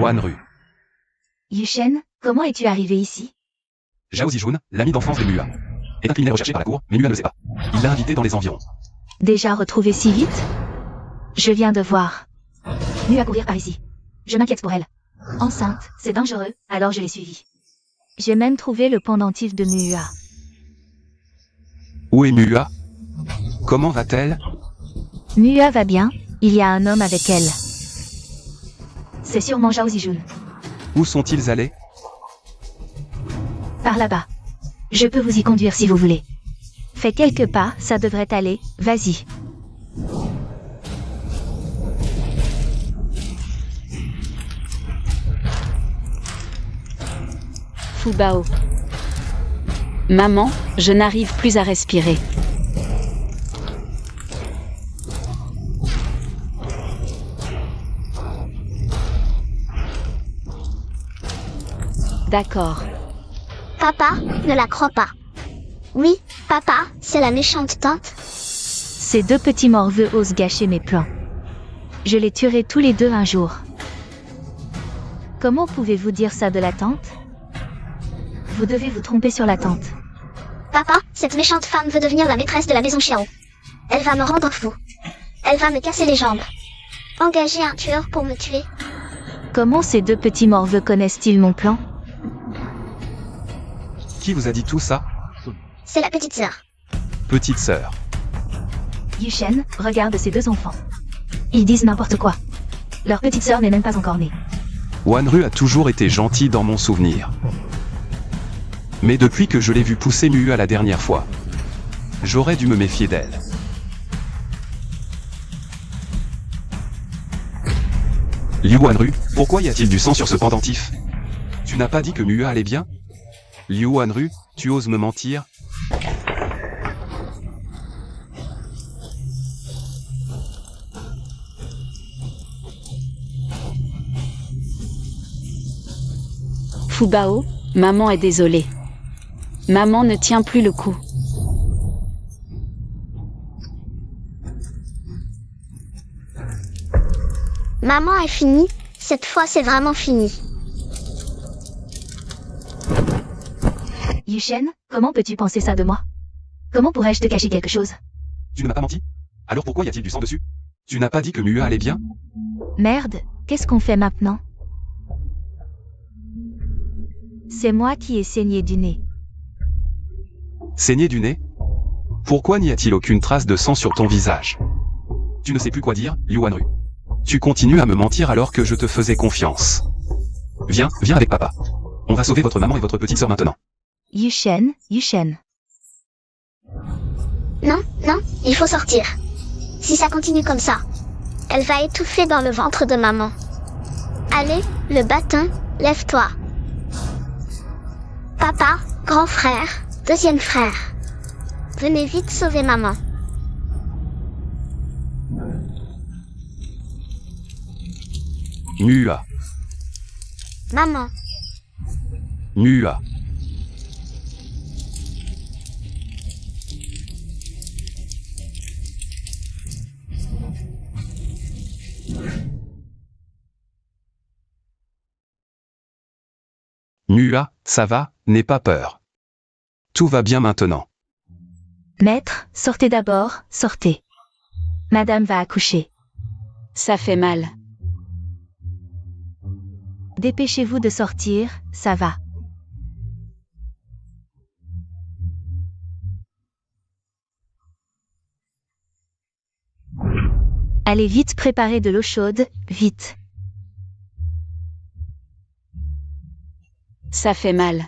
Wanru. Yushen, comment es-tu arrivé ici? Zhao Zijun, l'ami d'enfance de Mua. Est incliné recherché par la cour, mais Mua ne le sait pas. Il l'a invité dans les environs. Déjà retrouvé si vite? Je viens de voir. Mu à courir par ici. Je m'inquiète pour elle. Enceinte, c'est dangereux, alors je l'ai suivie. J'ai même trouvé le pendentif de Mua. Où est Mua? Comment va-t-elle? Mua va bien, il y a un homme avec elle. C'est sûrement Zhao Zijun. Où sont-ils allés? Par là-bas. Je peux vous y conduire si vous voulez. Fais quelques pas, ça devrait aller, vas-y. Fubao. Maman, je n'arrive plus à respirer. D'accord. Papa, ne la crois pas. Oui, papa, c'est la méchante tante. Ces deux petits morveux osent gâcher mes plans. Je les tuerai tous les deux un jour. Comment pouvez-vous dire ça de la tante? Vous devez vous tromper sur la tante. Papa, cette méchante femme veut devenir la maîtresse de la maison Xiao. Elle va me rendre fou. Elle va me casser les jambes. Engager un tueur pour me tuer. Comment ces deux petits morveux connaissent-ils mon plan? Qui vous a dit tout ça? C'est la petite sœur. Petite sœur. Yushen, regarde ces deux enfants. Ils disent n'importe quoi. Leur petite sœur n'est même pas encore née. Wanru a toujours été gentil dans mon souvenir. Mais depuis que je l'ai vu pousser Mua la dernière fois, j'aurais dû me méfier d'elle. Liu Wanru, pourquoi y a-t-il du sang sur ce pendentif? Tu n'as pas dit que Mua allait bien? Liu Wanru, tu oses me mentir? Fubao, maman est désolée. Maman ne tient plus le coup. Maman est finie, cette fois c'est vraiment fini. Yushen, comment peux-tu penser ça de moi? Comment pourrais-je te cacher quelque chose? Tu ne m'as pas menti? Alors pourquoi y a-t-il du sang dessus? Tu n'as pas dit que Mua allait bien? Merde, qu'est-ce qu'on fait maintenant? C'est moi qui ai saigné du nez. Saigné du nez? Pourquoi n'y a-t-il aucune trace de sang sur ton visage? Tu ne sais plus quoi dire, Liu Wanru. Tu continues à me mentir alors que je te faisais confiance. Viens avec papa. On va sauver votre maman et votre petite sœur maintenant. Yushen. Non, il faut sortir. Si ça continue comme ça, elle va étouffer dans le ventre de maman. Allez, le bâton, lève-toi. Papa, grand frère, deuxième frère. Venez vite sauver maman. Mua. Maman, Mua. Mua, ça va, n'aie pas peur. Tout va bien maintenant. Maître, sortez d'abord, sortez. Madame va accoucher. Ça fait mal. Dépêchez-vous de sortir, ça va. Allez vite préparer de l'eau chaude, vite. Ça fait mal.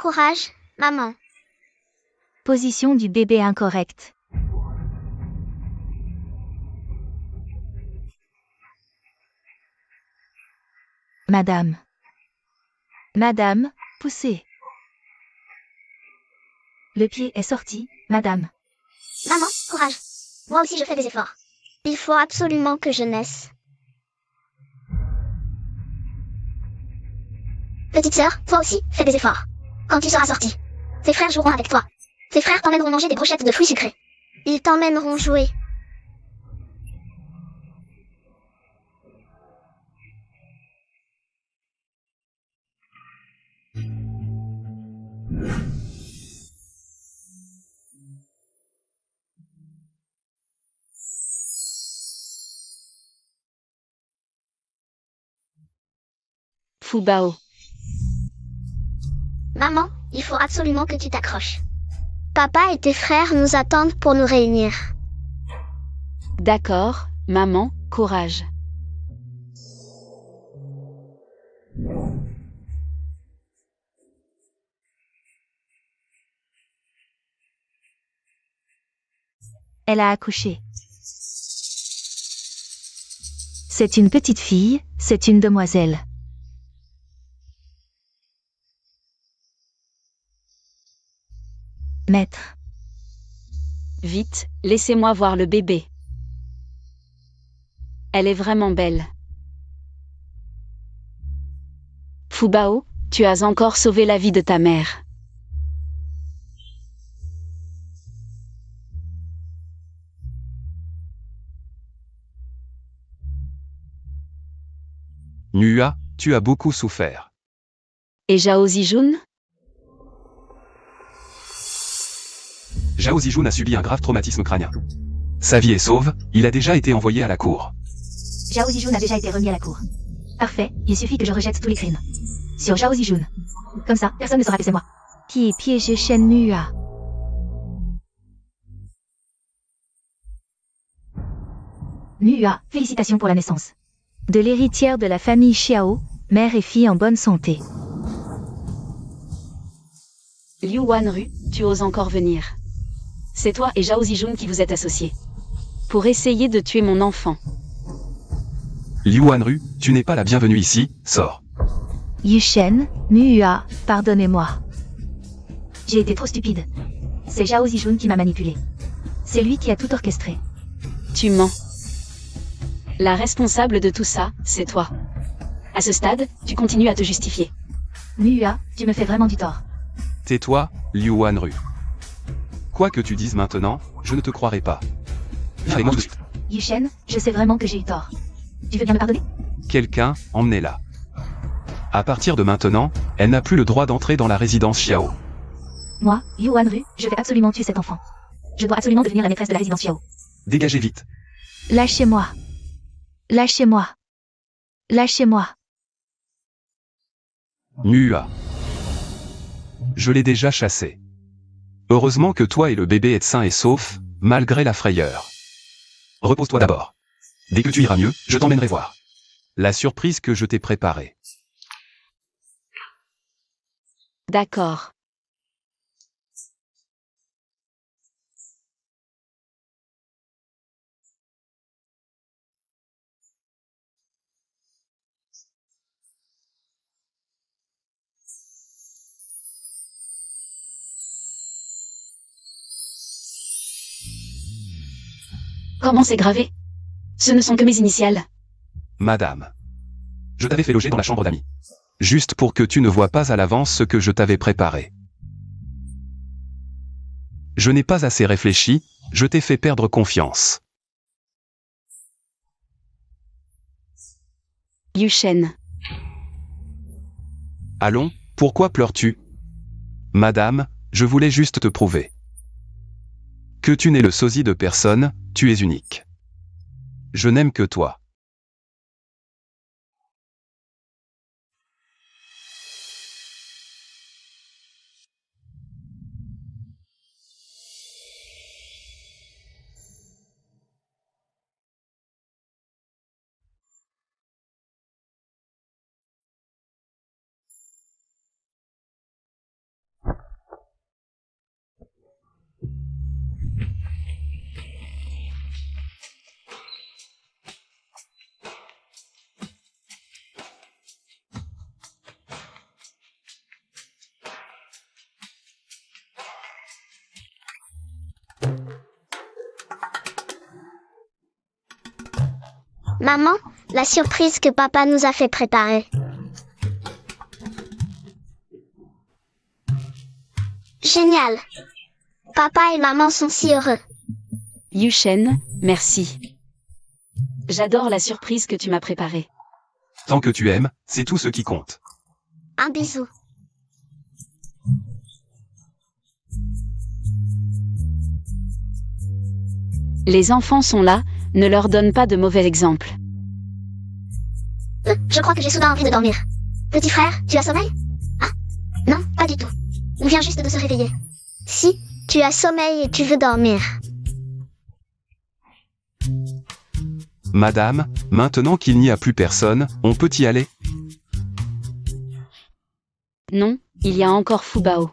courage, maman. Position du bébé incorrecte. Madame. Madame, poussez. Le pied est sorti, madame. Maman, courage. Moi aussi je fais des efforts. Il faut absolument que je naisse. Petite sœur, toi aussi, fais des efforts. Quand tu seras sortie, tes frères joueront avec toi. Tes frères t'emmèneront manger des brochettes de fruits sucrés. Ils t'emmèneront jouer. Fubao. Maman, il faut absolument que tu t'accroches. Papa et tes frères nous attendent pour nous réunir. D'accord, maman, courage. Elle a accouché. C'est une petite fille, c'est une demoiselle. Maître. Vite, laissez-moi voir le bébé. Elle est vraiment belle. Fubao, tu as encore sauvé la vie de ta mère. Mua, tu as beaucoup souffert. Et Zhao Zijun? Zhao Zijun a subi un grave traumatisme crânien. Sa vie est sauve, il a déjà été envoyé à la cour. Zhao Zijun a déjà été remis à la cour. Parfait, il suffit que je rejette tous les crimes. Sur Zhao Zijun. Comme ça, personne ne saura que c'est moi. Qui est piégé Shen Mua. Mua, félicitations pour la naissance. De l'héritière de la famille Xiao, mère et fille en bonne santé. Liu Wanru, tu oses encore venir. C'est toi et Zhao Zijun qui vous êtes associés. Pour essayer de tuer mon enfant. Liu Wanru, tu n'es pas la bienvenue ici, sors. Yushen, Mua, pardonnez-moi. J'ai été trop stupide. C'est Zhao Zijun qui m'a manipulé. C'est lui qui a tout orchestré. Tu mens. La responsable de tout ça, c'est toi. À ce stade, tu continues à te justifier. Mua, tu me fais vraiment du tort. Tais-toi, Liu Wanru. Quoi que tu dises maintenant, je ne te croirai pas. Viens avec moi tout de suite. Yushen, je sais vraiment que j'ai eu tort. Tu veux bien me pardonner? Quelqu'un, emmenez-la. À partir de maintenant, elle n'a plus le droit d'entrer dans la résidence Xiao. Moi, Yu Wanru, je vais absolument tuer cet enfant. Je dois absolument devenir la maîtresse de la résidence Xiao. Dégagez vite. Lâchez-moi. Lâchez-moi. Lâchez-moi. Mua. Je l'ai déjà chassé. Heureusement que toi et le bébé êtes sains et saufs, malgré la frayeur. Repose-toi d'abord. Dès que tu iras mieux, je t'emmènerai voir la surprise que je t'ai préparée. D'accord. Comment c'est gravé? Ce ne sont que mes initiales. Madame. Je t'avais fait loger dans la chambre d'amis. Juste pour que tu ne vois pas à l'avance ce que je t'avais préparé. Je n'ai pas assez réfléchi, je t'ai fait perdre confiance. Yushen. Allons, pourquoi pleures-tu? Madame, je voulais juste te prouver que tu n'es le sosie de personne, tu es unique. Je n'aime que toi. Maman, la surprise que papa nous a fait préparer. Génial. Papa et maman sont si heureux. Yushen, merci. J'adore la surprise que tu m'as préparée. Tant que tu aimes, c'est tout ce qui compte. Un bisou. Les enfants sont là, ne leur donne pas de mauvais exemples. Je crois que j'ai soudain envie de dormir. Petit frère, tu as sommeil? Ah, non, pas du tout. On vient juste de se réveiller. Si, tu as sommeil et tu veux dormir. Madame, maintenant qu'il n'y a plus personne, on peut y aller? Non, il y a encore Fubao.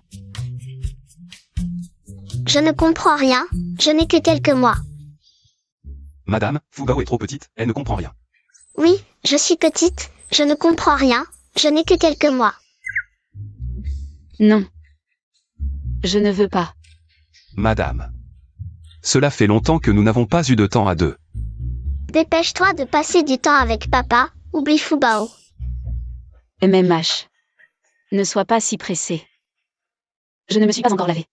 Je ne comprends rien, je n'ai que quelques mois. Madame, Fubao est trop petite, elle ne comprend rien. Oui, je suis petite, je ne comprends rien, je n'ai que quelques mois. Non. Je ne veux pas. Madame. Cela fait longtemps que nous n'avons pas eu de temps à deux. Dépêche-toi de passer du temps avec papa, oublie Fubao. MMH. Ne sois pas si pressé. Je ne me suis pas encore lavé.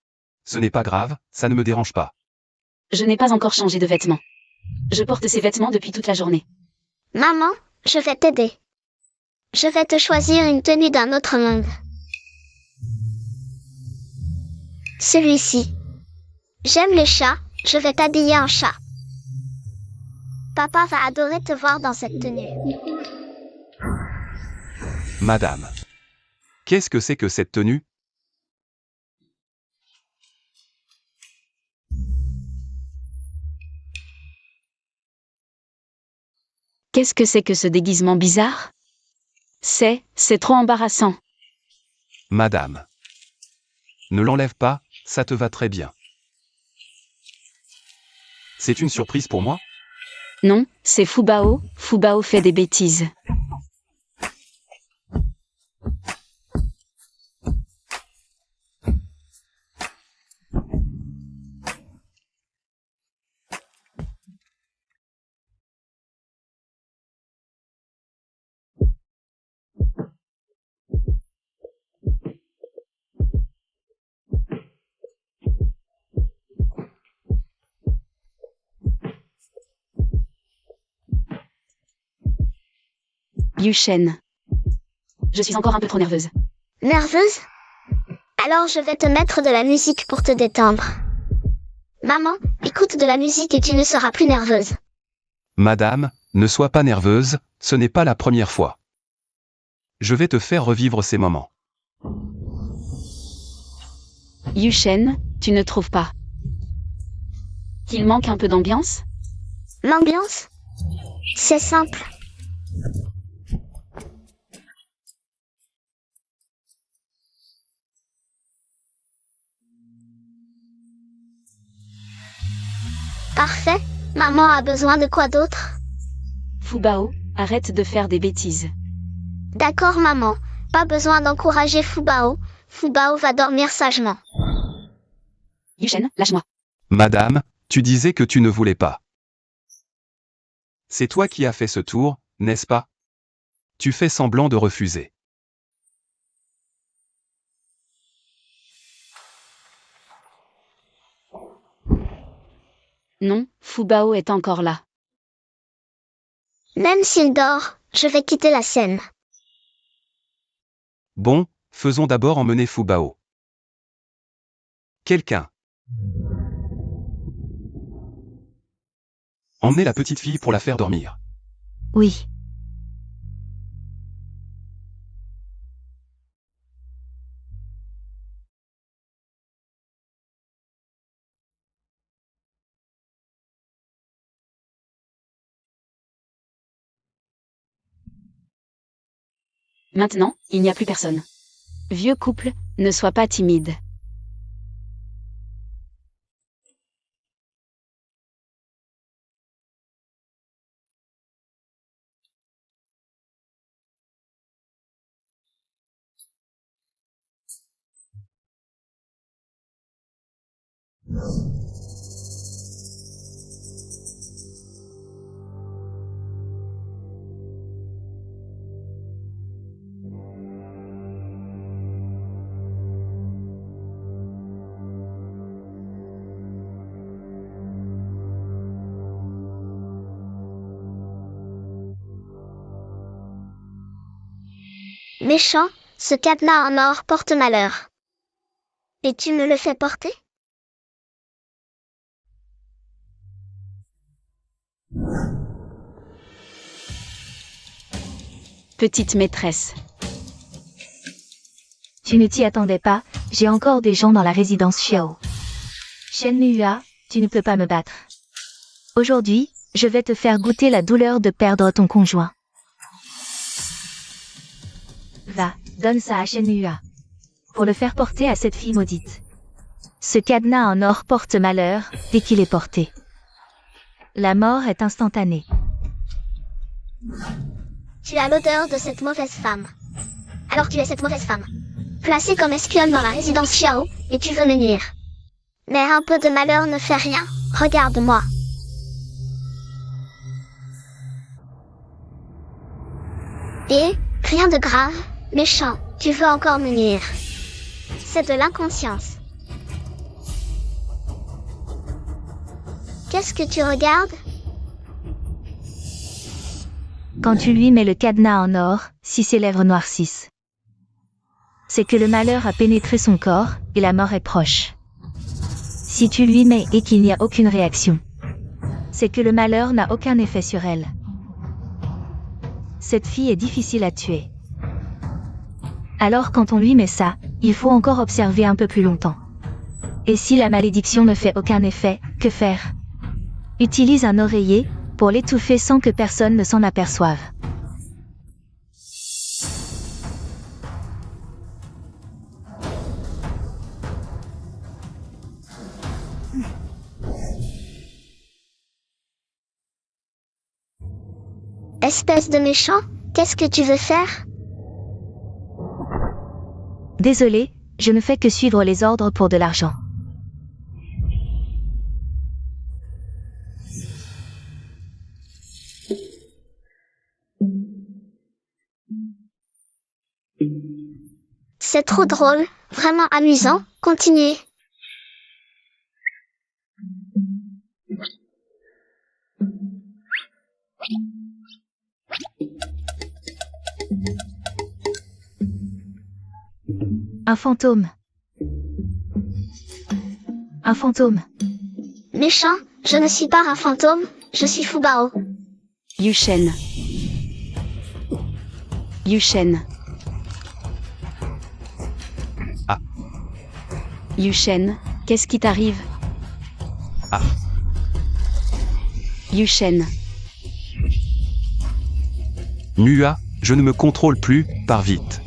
Ce n'est pas grave, ça ne me dérange pas. Je n'ai pas encore changé de vêtements. Je porte ces vêtements depuis toute la journée. Maman, je vais t'aider. Je vais te choisir une tenue d'un autre monde. Celui-ci. J'aime les chats, je vais t'habiller en chat. Papa va adorer te voir dans cette tenue. Madame. Qu'est-ce que c'est que cette tenue? Qu'est-ce que c'est que ce déguisement bizarre? C'est trop embarrassant. Madame. Ne l'enlève pas, ça te va très bien. C'est une surprise pour moi? Non, c'est Fubao, Fubao fait des bêtises. Yushen. je suis encore un peu trop nerveuse. Nerveuse? Alors je vais te mettre de la musique pour te détendre. Maman, écoute de la musique et tu ne seras plus nerveuse. Madame, ne sois pas nerveuse, ce n'est pas la première fois. Je vais te faire revivre ces moments. Yushen, tu ne trouves pas qu'il manque un peu d'ambiance? L'ambiance? C'est simple. Parfait. Maman a besoin de quoi d'autre? Fubao, arrête de faire des bêtises. D'accord maman, pas besoin d'encourager Fubao. Fubao va dormir sagement. Yushen, lâche-moi. Madame, tu disais que tu ne voulais pas. C'est toi qui as fait ce tour, n'est-ce pas? Tu fais semblant de refuser. Non, Fubao est encore là. Même s'il dort, je vais quitter la scène. Bon, faisons d'abord emmener Fubao. Quelqu'un. Emmenez la petite fille pour la faire dormir. Oui. Maintenant, il n'y a plus personne. Vieux couple, ne sois pas timide. Méchant, ce cadenas en or porte malheur. Et tu me le fais porter? Petite maîtresse. Tu ne t'y attendais pas, j'ai encore des gens dans la résidence Xiao. Shenmue, tu ne peux pas me battre. Aujourd'hui, je vais te faire goûter la douleur de perdre ton conjoint. Va, donne ça à Shenmue. Pour le faire porter à cette fille maudite. Ce cadenas en or porte malheur, dès qu'il est porté. La mort est instantanée. Tu as l'odeur de cette mauvaise femme. Alors tu es cette mauvaise femme. Placée comme espionne dans la résidence Xiao, et tu veux me nuire. Mais un peu de malheur ne fait rien, regarde-moi. Et, rien de grave, méchant, tu veux encore me nuire. C'est de l'inconscience. Qu'est-ce que tu regardes? Quand tu lui mets le cadenas en or, si ses lèvres noircissent. C'est que le malheur a pénétré son corps, et la mort est proche. Si tu lui mets et qu'il n'y a aucune réaction, c'est que le malheur n'a aucun effet sur elle. Cette fille est difficile à tuer. Alors quand on lui met ça, il faut encore observer un peu plus longtemps. Et si la malédiction ne fait aucun effet, que faire? Utilise un oreiller, pour l'étouffer sans que personne ne s'en aperçoive. Espèce de méchant, qu'est-ce que tu veux faire? Désolé, je ne fais que suivre les ordres pour de l'argent. C'est trop drôle, vraiment amusant, continuez. Un fantôme. Un fantôme. Méchant, je ne suis pas un fantôme, je suis Fubao. Yushen. Yushen. Ah. Yushen, qu'est-ce qui t'arrive? Ah. Yushen. Mua, je ne me contrôle plus, pars vite.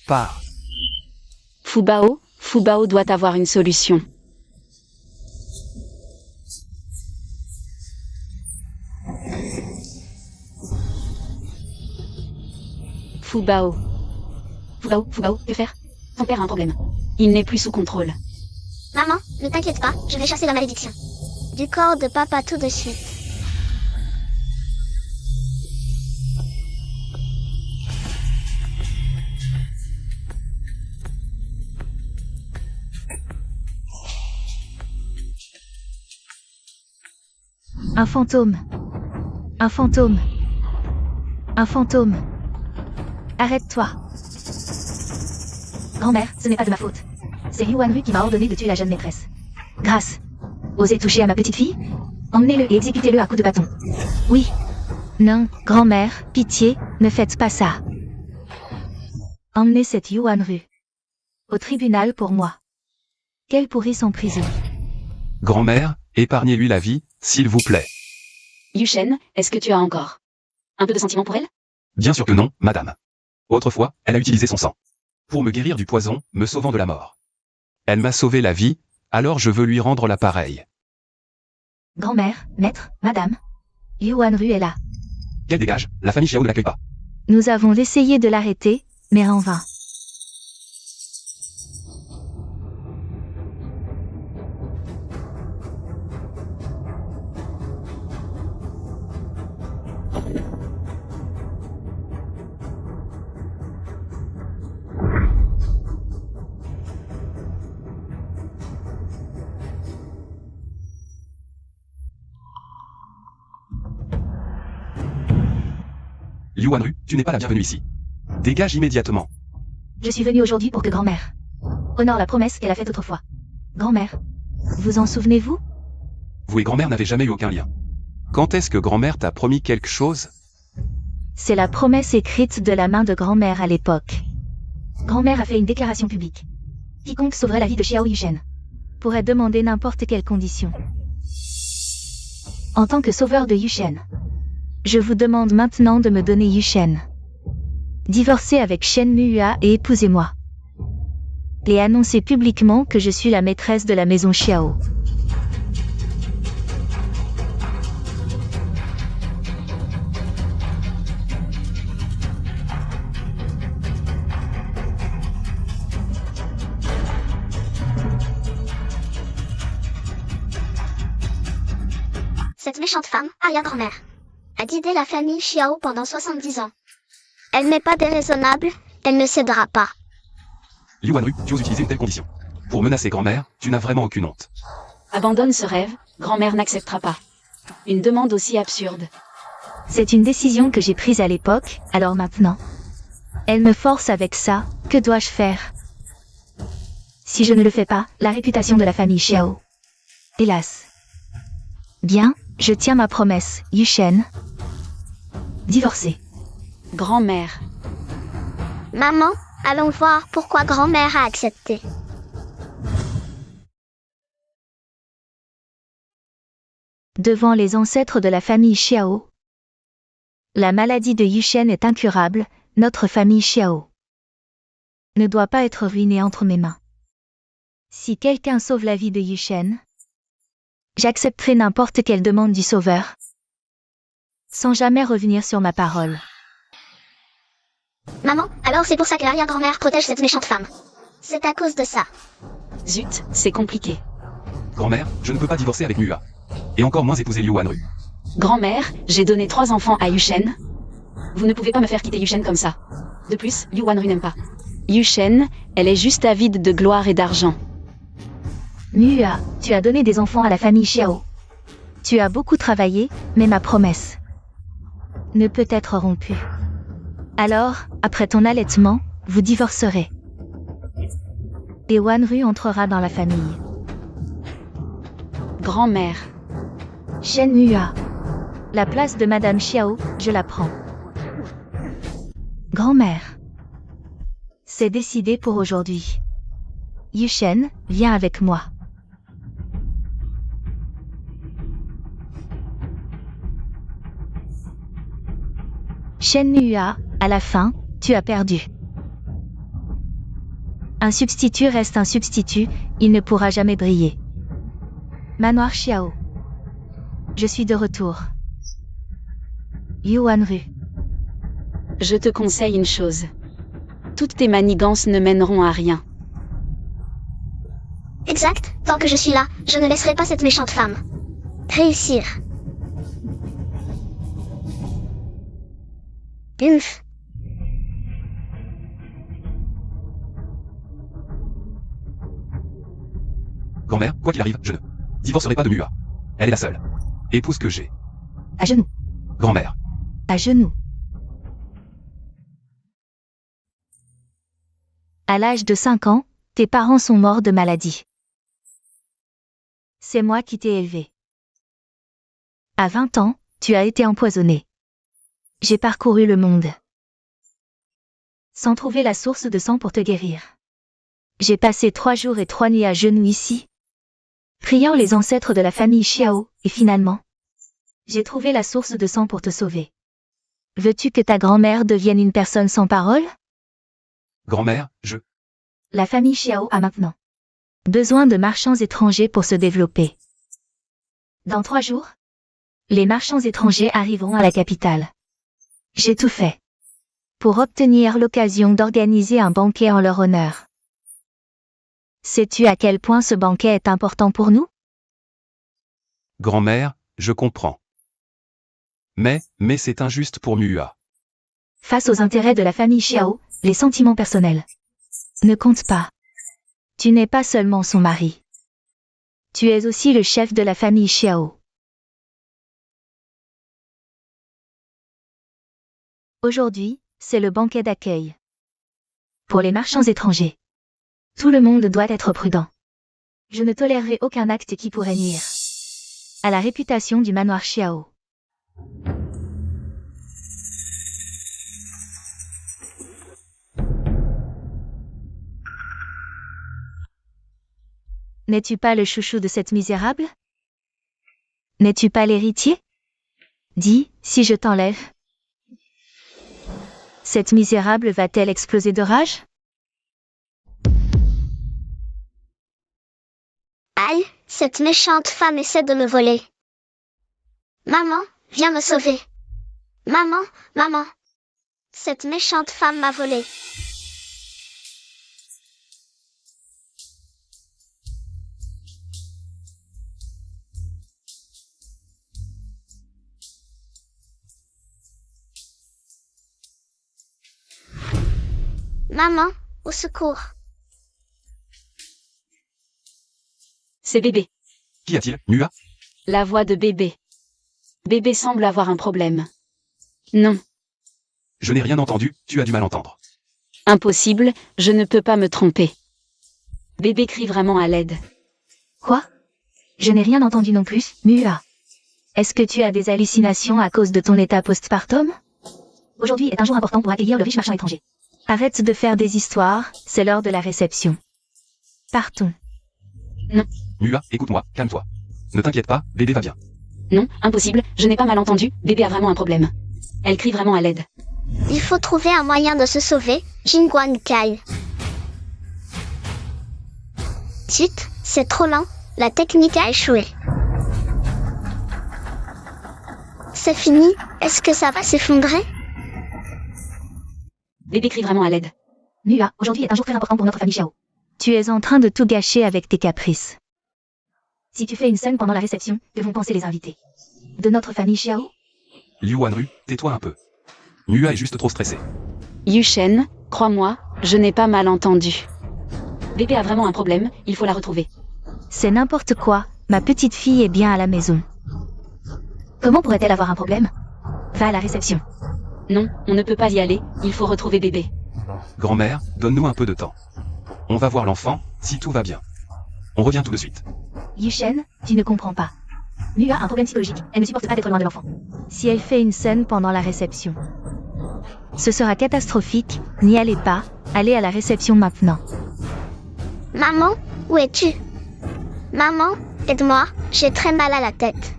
Pars. Fubao doit avoir une solution. Fubao, que faire? Ton père a un problème. Il n'est plus sous contrôle. Maman, ne t'inquiète pas, je vais chasser la malédiction. Du corps de papa tout de suite. Un fantôme. Un fantôme. Un fantôme. Arrête-toi. Grand-mère, ce n'est pas de ma faute. C'est Yu Wanru qui m'a ordonné de tuer la jeune maîtresse. Grâce. Osez toucher à ma petite fille? Emmenez-le et exécutez-le à coups de bâton. Oui. Non, grand-mère, pitié, ne faites pas ça. Emmenez cette Yu Wanru au tribunal pour moi. Qu'elle pourrisse en prison. Grand-mère, épargnez-lui la vie, s'il vous plaît. Yushen, est-ce que tu as encore un peu de sentiment pour elle? Bien sûr que non, madame. Autrefois, elle a utilisé son sang pour me guérir du poison, me sauvant de la mort. Elle m'a sauvé la vie, alors je veux lui rendre l'appareil. Grand-mère, maître, madame. Yu Wanru est là. Qu'elle dégage, la famille Xiao ne l'accueille pas. Nous avons essayé de l'arrêter, mais en vain. Yu Wanru, tu n'es pas la bienvenue ici. Dégage immédiatement. Je suis venue aujourd'hui pour que grand-mère honore la promesse qu'elle a faite autrefois. Grand-mère, vous en souvenez-vous? Vous et grand-mère n'avez jamais eu aucun lien. Quand est-ce que grand-mère t'a promis quelque chose? C'est la promesse écrite de la main de grand-mère à l'époque. Grand-mère a fait une déclaration publique. Quiconque sauverait la vie de Xiao Yushen pourrait demander n'importe quelle condition. En tant que sauveur de Yushen, je vous demande maintenant de me donner Yushen. Divorcez avec Shen Mua et épousez-moi. Et annoncez publiquement que je suis la maîtresse de la maison Xiao. Cette méchante femme, arrière-grand-mère, a guidé la famille Xiao pendant 70 ans. Elle n'est pas déraisonnable, elle ne cédera pas. Yu Wanru, tu oses utiliser une telle condition. Pour menacer grand-mère, tu n'as vraiment aucune honte. Abandonne ce rêve, grand-mère n'acceptera pas. Une demande aussi absurde. C'est une décision que j'ai prise à l'époque, alors maintenant. Elle me force avec ça, que dois-je faire? Si je ne le fais pas, la réputation de la famille Xiao. Hélas. Bien, je tiens ma promesse, Yushen. Divorcée. Grand-mère. Maman, allons voir pourquoi grand-mère a accepté. Devant les ancêtres de la famille Xiao. La maladie de Yushen est incurable, notre famille Xiao ne doit pas être ruinée entre mes mains. Si quelqu'un sauve la vie de Yushen, j'accepterai n'importe quelle demande du sauveur, sans jamais revenir sur ma parole. Maman, alors c'est pour ça que l'arrière-grand-mère protège cette méchante femme. C'est à cause de ça. Zut, c'est compliqué. Grand-mère, je ne peux pas divorcer avec Mua. Et encore moins épouser Yu Wanru. Grand-mère, j'ai donné 3 enfants à Yushen. Vous ne pouvez pas me faire quitter Yushen comme ça. De plus, Yu Wanru n'aime pas Yushen, elle est juste avide de gloire et d'argent. Mua, tu as donné des enfants à la famille Xiao. Tu as beaucoup travaillé, mais ma promesse ne peut être rompu. Alors, après ton allaitement, vous divorcerez. Et Wanru entrera dans la famille. Grand-mère. Shen Mua. La place de Madame Xiao, je la prends. Grand-mère. C'est décidé pour aujourd'hui. Yushen, viens avec moi. Shen Mua, à la fin, tu as perdu. Un substitut reste un substitut, il ne pourra jamais briller. Manoir Xiao. Je suis de retour. Yuanru. Je te conseille une chose. Toutes tes manigances ne mèneront à rien. Exact, tant que je suis là, je ne laisserai pas cette méchante femme réussir. Umph. Grand-mère, quoi qu'il arrive, je ne divorcerai pas de Mua. Elle est la seule épouse que j'ai. À genoux. Grand-mère. À genoux. À l'âge de 5 ans, tes parents sont morts de maladie. C'est moi qui t'ai élevé. À 20 ans, tu as été empoisonné. J'ai parcouru le monde. Sans trouver la source de sang pour te guérir. J'ai passé 3 jours et 3 nuits à genoux ici, priant les ancêtres de la famille Xiao, et finalement, j'ai trouvé la source de sang pour te sauver. Veux-tu que ta grand-mère devienne une personne sans parole? Grand-mère, La famille Xiao a maintenant besoin de marchands étrangers pour se développer. Dans 3 jours, les marchands étrangers arriveront à la capitale. J'ai tout fait pour obtenir l'occasion d'organiser un banquet en leur honneur. Sais-tu à quel point ce banquet est important pour nous? Grand-mère, je comprends. Mais c'est injuste pour Mua. Face aux intérêts de la famille Xiao, les sentiments personnels ne comptent pas. Tu n'es pas seulement son mari. Tu es aussi le chef de la famille Xiao. Aujourd'hui, c'est le banquet d'accueil. Pour les marchands étrangers. Tout le monde doit être prudent. Je ne tolérerai aucun acte qui pourrait nuire à la réputation du manoir Xiao. N'es-tu pas le chouchou de cette misérable? N'es-tu pas l'héritier? Dis, si je t'enlève, cette misérable va-t-elle exploser de rage? Aïe, cette méchante femme essaie de me voler. Maman, viens me sauver. Maman. Cette méchante femme m'a volé. Maman, au secours. C'est bébé. Qu'y a-t-il, Mua? La voix de bébé. Bébé semble avoir un problème. Non. Je n'ai rien entendu, tu as du mal entendre. Impossible, je ne peux pas me tromper. Bébé crie vraiment à l'aide. Quoi? Je n'ai rien entendu non plus, Mua. Est-ce que tu as des hallucinations à cause de ton état postpartum? Aujourd'hui est un jour important pour accueillir le riche marchand étranger. Arrête de faire des histoires, c'est l'heure de la réception. Partons. Non. Mua, écoute-moi, calme-toi. Ne t'inquiète pas, bébé va bien. Non, impossible, je n'ai pas mal entendu, bébé a vraiment un problème. Elle crie vraiment à l'aide. Il faut trouver un moyen de se sauver, Jingguan Kai. Zut, c'est trop lent, la technique a échoué. C'est fini, est-ce que ça va s'effondrer? Bébé crie vraiment à l'aide. Mua, aujourd'hui est un jour très important pour notre famille Xiao. Tu es en train de tout gâcher avec tes caprices. Si tu fais une scène pendant la réception, que vont penser les invités? De notre famille Xiao? Liu Wanru, tais-toi un peu. Mua est juste trop stressée. Yushen, crois-moi, je n'ai pas mal entendu. Bébé a vraiment un problème, il faut la retrouver. C'est n'importe quoi, ma petite fille est bien à la maison. Comment pourrait-elle avoir un problème? Va à la réception. Non, on ne peut pas y aller, il faut retrouver bébé. Grand-mère, donne-nous un peu de temps. On va voir l'enfant, si tout va bien. On revient tout de suite. Yushen, tu ne comprends pas. Mu a un problème psychologique, elle ne supporte pas d'être loin de l'enfant. Si elle fait une scène pendant la réception, ce sera catastrophique, n'y allez pas, allez à la réception maintenant. Maman, où es-tu? Maman, aide-moi, j'ai très mal à la tête.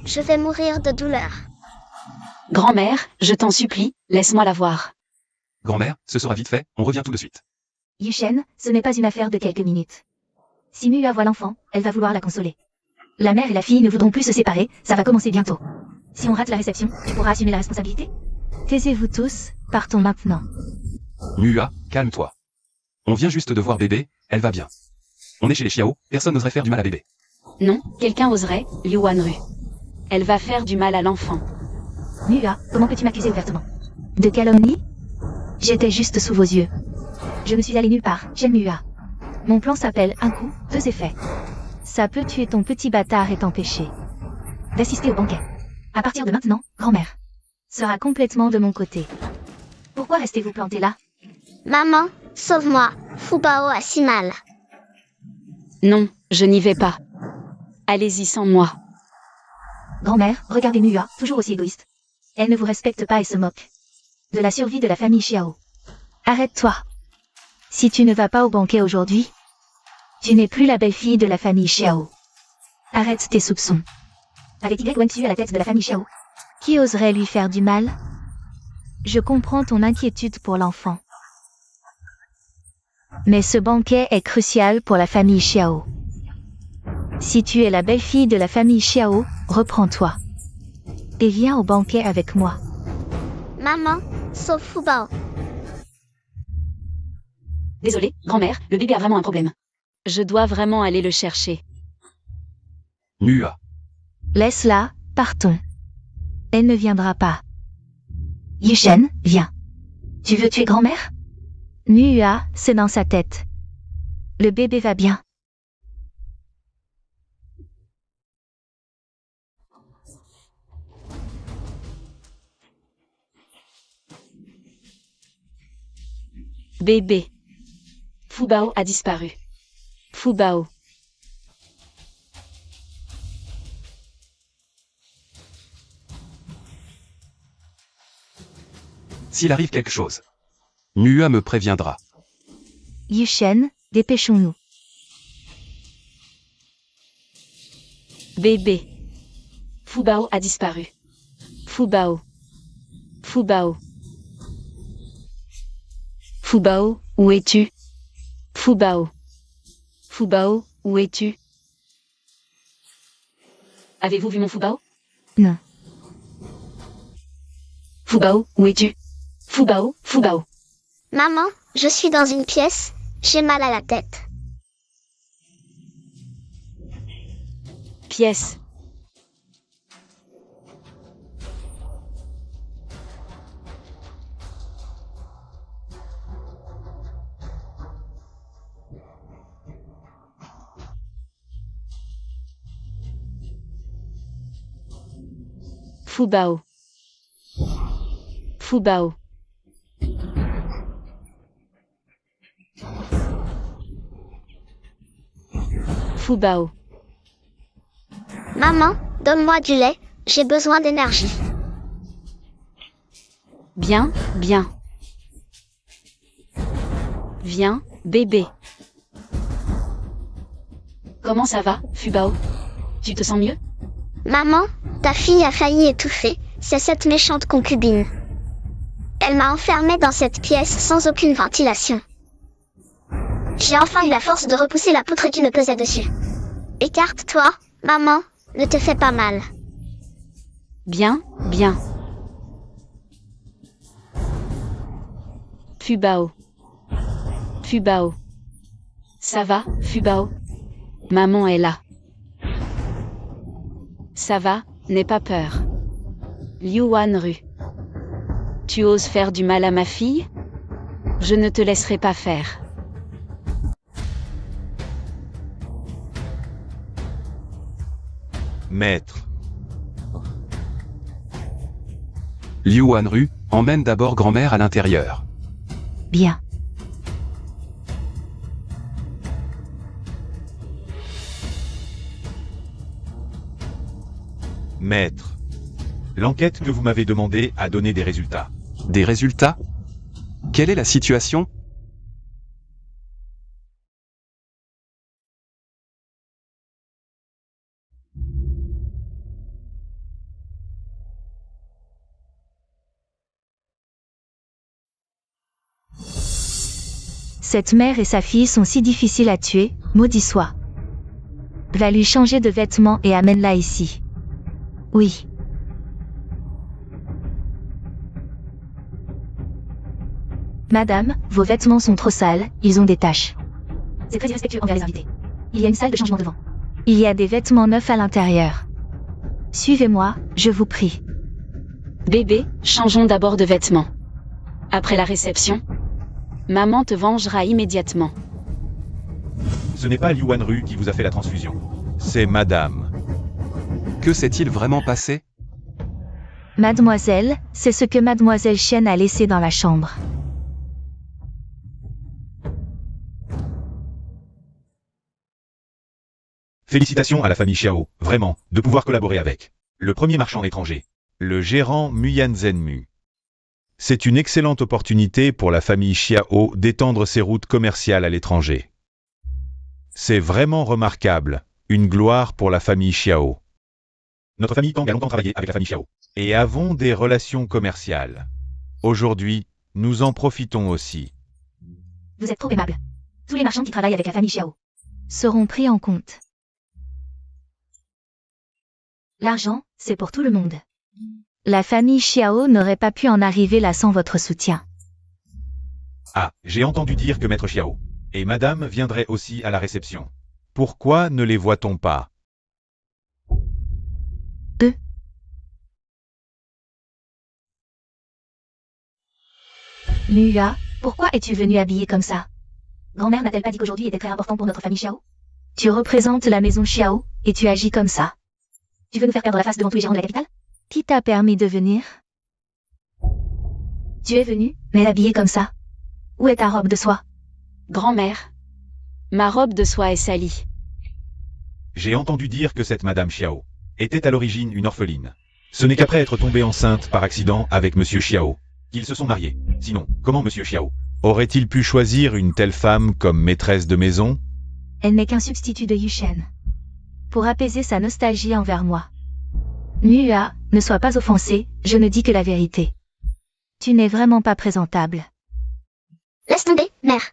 Je vais mourir de douleur. Grand-mère, je t'en supplie, laisse-moi la voir. Grand-mère, ce sera vite fait, on revient tout de suite. Yushen, ce n'est pas une affaire de quelques minutes. Si Mua voit l'enfant, elle va vouloir la consoler. La mère et la fille ne voudront plus se séparer, ça va commencer bientôt. Si on rate la réception, tu pourras assumer la responsabilité? Taisez-vous tous, partons maintenant. Mua, calme-toi. On vient juste de voir bébé, elle va bien. On est chez les Xiao, personne n'oserait faire du mal à bébé. Non, quelqu'un oserait, Liu Wanru. Elle va faire du mal à l'enfant. Mua, comment peux-tu m'accuser ouvertement? De calomnie? J'étais juste sous vos yeux. Je ne suis allée nulle part, j'aime Mua. Mon plan s'appelle un coup, deux effets. Ça peut tuer ton petit bâtard et t'empêcher d'assister au banquet. À partir de maintenant, grand-mère sera complètement de mon côté. Pourquoi restez-vous planté là? Maman, sauve-moi, Fubao a si mal. Non, je n'y vais pas. Allez-y sans moi. Grand-mère, regardez Mua, toujours aussi égoïste. Elle ne vous respecte pas et se moque de la survie de la famille Xiao. Arrête-toi. Si tu ne vas pas au banquet aujourd'hui, tu n'es plus la belle-fille de la famille Xiao. Arrête tes soupçons. Avec Y Wentu à la tête de la famille Xiao. Qui oserait lui faire du mal? Je comprends ton inquiétude pour l'enfant. Mais ce banquet est crucial pour la famille Xiao. Si tu es la belle-fille de la famille Xiao, reprends-toi. Et viens au banquet avec moi. Maman, sauve Fubao. Désolée, grand-mère, le bébé a vraiment un problème. Je dois vraiment aller le chercher. Mua. Laisse-la, partons. Elle ne viendra pas. Yushen, viens. Tu veux tuer grand-mère? Mua, c'est dans sa tête. Le bébé va bien. Bébé. Fubao a disparu. Fubao. S'il arrive quelque chose, Mua me préviendra. Yushen, dépêchons-nous. Bébé. Fubao a disparu. Fubao. Fubao. Fubao, où es-tu? Fubao. Fubao, où es-tu? Avez-vous vu mon Fubao? Non. Fubao, où es-tu? Fubao, Fubao. Maman, je suis dans une pièce, j'ai mal à la tête. Pièce. Fubao. Fubao. Fubao. Maman, donne-moi du lait, j'ai besoin d'énergie. Bien, bien. Viens, bébé. Comment ça va, Fubao? Tu te sens mieux? Maman, ta fille a failli étouffer, c'est cette méchante concubine. Elle m'a enfermée dans cette pièce sans aucune ventilation. J'ai enfin eu la force de repousser la poutre qui me pesait dessus. Écarte-toi, maman, ne te fais pas mal. Bien, bien. Fubao. Fubao. Ça va, Fubao? Maman est là. Ça va, n'aie pas peur. Liu Wanru. Tu oses faire du mal à ma fille? Je ne te laisserai pas faire. Maître. Liu Wanru, emmène d'abord grand-mère à l'intérieur. Bien. Maître. L'enquête que vous m'avez demandée a donné des résultats. Des résultats? Quelle est la situation? Cette mère et sa fille sont si difficiles à tuer, maudit soit. Va lui changer de vêtements et amène-la ici. Oui. Madame, vos vêtements sont trop sales, ils ont des taches. C'est très irrespectueux envers les invités. Il y a une salle de changement devant. Il y a des vêtements neufs à l'intérieur. Suivez-moi, je vous prie. Bébé, changeons d'abord de vêtements. Après la réception, maman te vengera immédiatement. Ce n'est pas Liu Wanru qui vous a fait la transfusion. C'est madame. Que s'est-il vraiment passé? Mademoiselle, c'est ce que mademoiselle Chen a laissé dans la chambre. Félicitations à la famille Xiao, vraiment, de pouvoir collaborer avec le premier marchand étranger, le gérant Muyan Zhenmu. C'est une excellente opportunité pour la famille Xiao d'étendre ses routes commerciales à l'étranger. C'est vraiment remarquable, une gloire pour la famille Xiao. Notre famille Tang a longtemps travaillé avec la famille Xiao, et avons des relations commerciales. Aujourd'hui, nous en profitons aussi. Vous êtes trop aimable. Tous les marchands qui travaillent avec la famille Xiao seront pris en compte. L'argent, c'est pour tout le monde. La famille Xiao n'aurait pas pu en arriver là sans votre soutien. Ah, j'ai entendu dire que Maître Xiao et Madame viendraient aussi à la réception. Pourquoi ne les voit-on pas? Mua, pourquoi es-tu venu habillé comme ça? Grand-mère n'a-t-elle pas dit qu'aujourd'hui était très important pour notre famille Xiao? Tu représentes la maison Xiao, et tu agis comme ça. Tu veux nous faire perdre la face devant tous les gérants de la capitale? Qui t'a permis de venir? Tu es venu, mais habillé comme ça. Où est ta robe de soie? Grand-mère, ma robe de soie est salie. J'ai entendu dire que cette Madame Xiao était à l'origine une orpheline. Ce n'est qu'après être tombée enceinte par accident avec Monsieur Xiao qu'ils se sont mariés. Sinon, comment Monsieur Xiao aurait-il pu choisir une telle femme comme maîtresse de maison? Elle n'est qu'un substitut de Yushen. Pour apaiser sa nostalgie envers moi. Mua, ne sois pas offensé, je ne dis que la vérité. Tu n'es vraiment pas présentable. Laisse tomber, mère.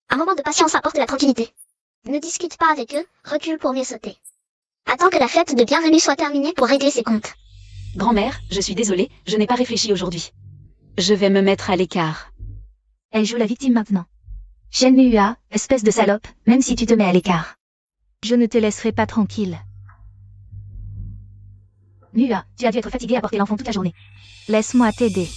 Un moment de patience apporte la tranquillité. Ne discute pas avec eux, recule pour mieux sauter. Attends que la fête de bienvenue soit terminée pour régler ses comptes. Grand-mère, je suis désolée, je n'ai pas réfléchi aujourd'hui. Je vais me mettre à l'écart. Elle joue la victime maintenant. Shen Mua, espèce de salope, même si tu te mets à l'écart. Je ne te laisserai pas tranquille. Mua, tu as dû être fatiguée à porter l'enfant toute la journée. Laisse-moi t'aider.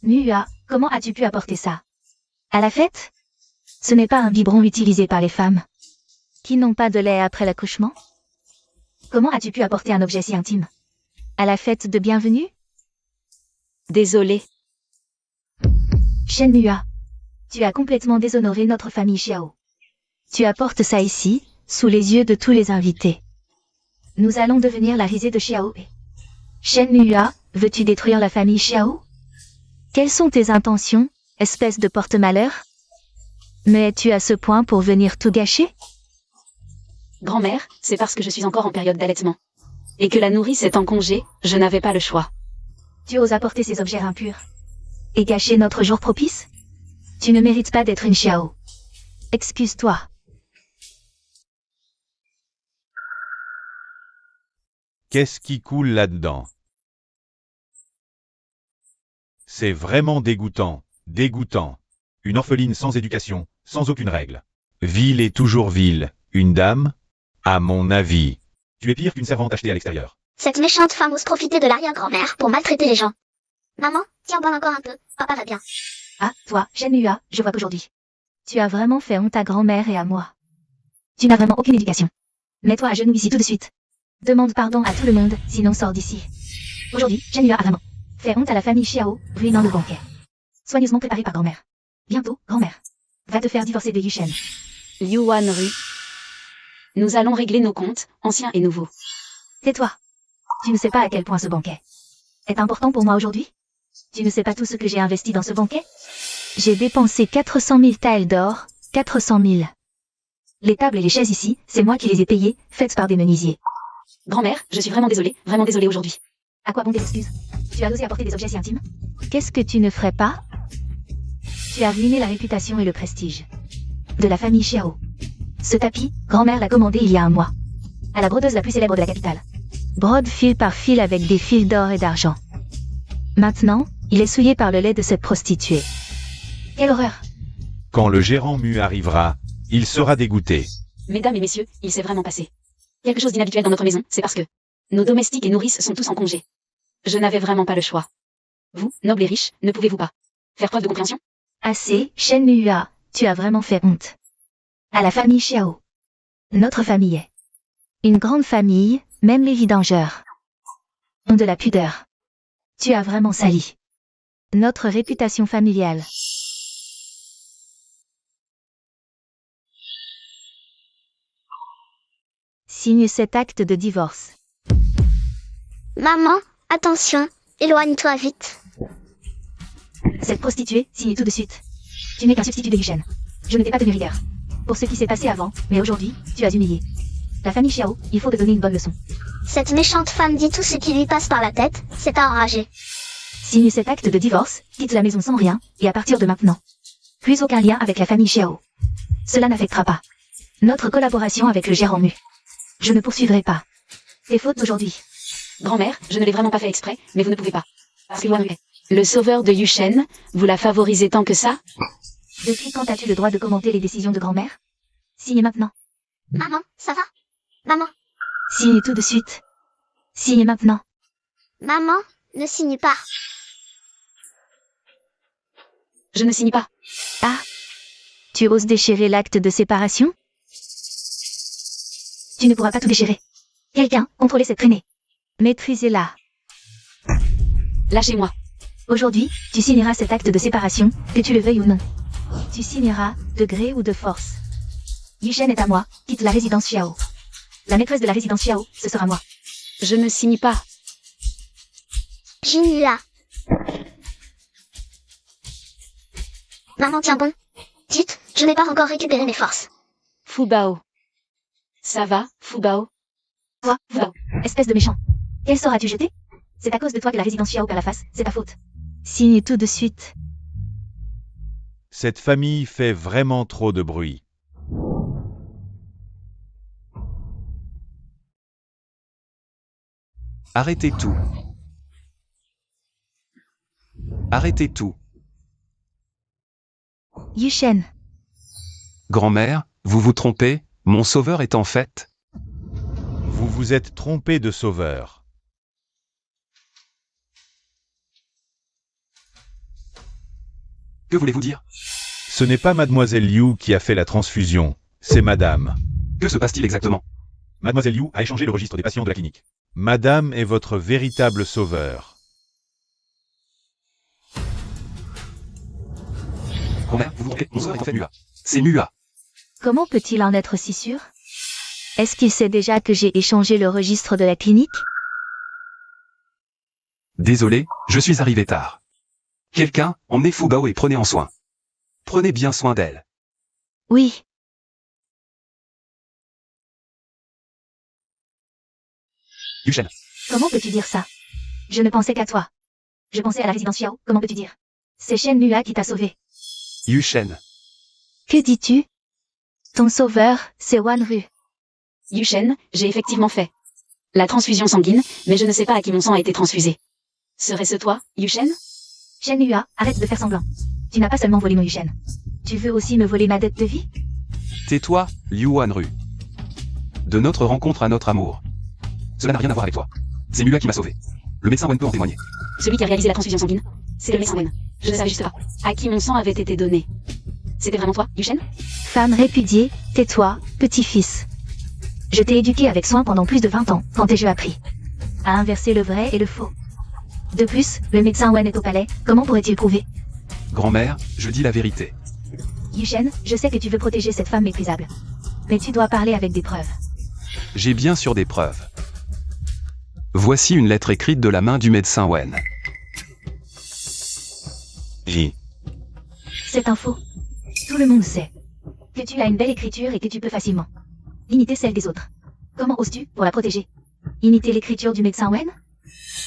Mua, comment as-tu pu apporter ça? À la fête? Ce n'est pas un biberon utilisé par les femmes qui n'ont pas de lait après l'accouchement? Comment as-tu pu apporter un objet si intime? À la fête de bienvenue? Désolée. Shen Mua, tu as complètement déshonoré notre famille Xiao. Tu apportes ça ici, sous les yeux de tous les invités. Nous allons devenir la risée de Xiao. Shen Mua, veux-tu détruire la famille Xiao? Quelles sont tes intentions, espèce de porte-malheur? Mais es-tu à ce point pour venir tout gâcher? Grand-mère, c'est parce que je suis encore en période d'allaitement. Et que la nourrice est en congé, je n'avais pas le choix. Tu oses apporter ces objets impurs et gâcher notre jour propice? Tu ne mérites pas d'être une Xiao. Excuse-toi. Qu'est-ce qui coule là-dedans? C'est vraiment dégoûtant, dégoûtant. Une orpheline sans éducation, sans aucune règle. Ville est toujours ville, une dame? À mon avis. Tu es pire qu'une servante achetée à l'extérieur. Cette méchante femme ose profiter de l'arrière-grand-mère pour maltraiter les gens. Maman, tiens bon encore un peu, papa va bien. Ah, toi, Shen Mua, je vois qu'aujourd'hui Tu as vraiment fait honte à grand-mère et à moi. Tu n'as vraiment aucune éducation. Mets-toi à genoux ici tout de suite. Demande pardon à tout le monde, sinon sors d'ici. Aujourd'hui, Shen Yue a vraiment fait honte à la famille Xiao, ruinant le banquet. Soigneusement préparé par grand-mère. Bientôt, grand-mère va te faire divorcer de Yushen. Liu Wanru. Nous allons régler nos comptes, anciens et nouveaux. Tais-toi. Tu ne sais pas à quel point ce banquet est important pour moi aujourd'hui. Tu ne sais pas tout ce que j'ai investi dans ce banquet. J'ai dépensé 400 000 taels d'or, 400 000. Les tables et les chaises ici, c'est moi qui les ai payées, faites par des menuisiers. Grand-mère, je suis vraiment désolée aujourd'hui. À quoi bon tes excuses? Tu as osé apporter des objets si intimes? Qu'est-ce que tu ne ferais pas? Tu as ruiné la réputation et le prestige de la famille Xiao. Ce tapis, grand-mère l'a commandé il y a un mois. À la brodeuse la plus célèbre de la capitale. Brode fil par fil avec des fils d'or et d'argent. Maintenant, il est souillé par le lait de cette prostituée. Quelle horreur! Quand le gérant Mu arrivera, il sera dégoûté. Mesdames et messieurs, il s'est vraiment passé quelque chose d'inhabituel dans notre maison, c'est parce que nos domestiques et nourrices sont tous en congé. Je n'avais vraiment pas le choix. Vous, nobles et riches, ne pouvez-vous pas faire preuve de compréhension? Assez, Shen Yue, tu as vraiment fait honte. À la famille Xiao. Notre famille est une grande famille, même les vidangeurs ont de la pudeur. Tu as vraiment sali notre réputation familiale. Signe cet acte de divorce. Maman, attention, éloigne-toi vite. Cette prostituée, signe tout de suite. Tu n'es qu'un substitut de Yushen. Je ne t'ai pas tenu rigueur pour ce qui s'est passé avant, mais aujourd'hui, tu as humilié la famille Xiao, il faut te donner une bonne leçon. Cette méchante femme dit tout ce qui lui passe par la tête, c'est à enrager. Signe cet acte de divorce, quitte la maison sans rien, et à partir de maintenant, plus aucun lien avec la famille Xiao. Cela n'affectera pas notre collaboration avec le gérant Mu. Je ne poursuivrai pas tes fautes d'aujourd'hui. Grand-mère, je ne l'ai vraiment pas fait exprès, mais vous ne pouvez pas. Parce que Wanru est le sauveur de Yushen, vous la favorisez tant que ça? Depuis quand as-tu le droit de commenter les décisions de grand-mère? Signe maintenant. Maman, ça va? Maman. Signe tout de suite. Signe maintenant. Maman, ne signe pas. Je ne signe pas. Ah. Tu oses déchirer l'acte de séparation? Tu ne pourras pas tout déchirer. Quelqu'un, contrôlez cette traînée. Maîtrisez-la. Lâchez-moi. Aujourd'hui, tu signeras cet acte de séparation, que tu le veuilles ou non. Tu signeras, de gré ou de force. Yushen est à moi, quitte la résidence Xiao. La maîtresse de la résidence Xiao, ce sera moi. Je ne signe pas. Jinhua. Maman, tiens bon. Dites, je n'ai pas encore récupéré mes forces. Fubao. Ça va, Fubao? Toi, Fubao, espèce de méchant. Quel sort as-tu jeté? C'est à cause de toi que la résidence Xiao perd la face, c'est ta faute. Signe tout de suite. Cette famille fait vraiment trop de bruit. Arrêtez tout. Arrêtez tout. Yushen. Grand-mère, vous vous trompez, mon sauveur est en fait... Vous vous êtes trompé de sauveur. Que voulez-vous dire? Ce n'est pas Mademoiselle Liu qui a fait la transfusion, c'est Madame. Que se passe-t-il exactement? Mademoiselle Liu a échangé le registre des patients de la clinique. Madame est votre véritable sauveur. Grand-mère, vous vous trompez, mon sauveur est en fait Mua. C'est Mua. Comment peut-il en être si sûr? Est-ce qu'il sait déjà que j'ai échangé le registre de la clinique? Désolé, je suis arrivé tard. Quelqu'un, emmenez Fubao et prenez en soin. Prenez bien soin d'elle. Oui. Yushen. Comment peux-tu dire ça? Je ne pensais qu'à toi. Je pensais à la résidence Xiao, comment peux-tu dire? C'est Shen Mua qui t'a sauvé. Yushen. Que dis-tu? Ton sauveur, c'est Wanru. Yushen, j'ai effectivement fait la transfusion sanguine, mais je ne sais pas à qui mon sang a été transfusé. Serait-ce toi, Yushen? Shen Yua, arrête de faire semblant. Tu n'as pas seulement volé mon Yushen. Tu veux aussi me voler ma dette de vie? Tais-toi, Liu Wanru. De notre rencontre à notre amour. Cela n'a rien à voir avec toi. C'est Mua qui m'a sauvé. Le médecin Wen peut en témoigner. Celui qui a réalisé la transfusion sanguine? C'est le médecin Wen. Je ne savais juste pas à qui mon sang avait été donné. C'était vraiment toi, Yuchen? Femme répudiée, tais-toi, petit-fils. Je t'ai éduqué avec soin pendant plus de 20 ans, quand ai-je appris à inverser le vrai et le faux. De plus, le médecin Wen est au palais, comment pourrait-il prouver? Grand-mère, je dis la vérité. Yuchen, je sais que tu veux protéger cette femme méprisable. Mais tu dois parler avec des preuves. J'ai bien sûr des preuves. Voici une lettre écrite de la main du médecin Wen. J. C'est un faux. Tout le monde sait que tu as une belle écriture et que tu peux facilement imiter celle des autres. Comment oses-tu, pour la protéger, imiter l'écriture du médecin Wen?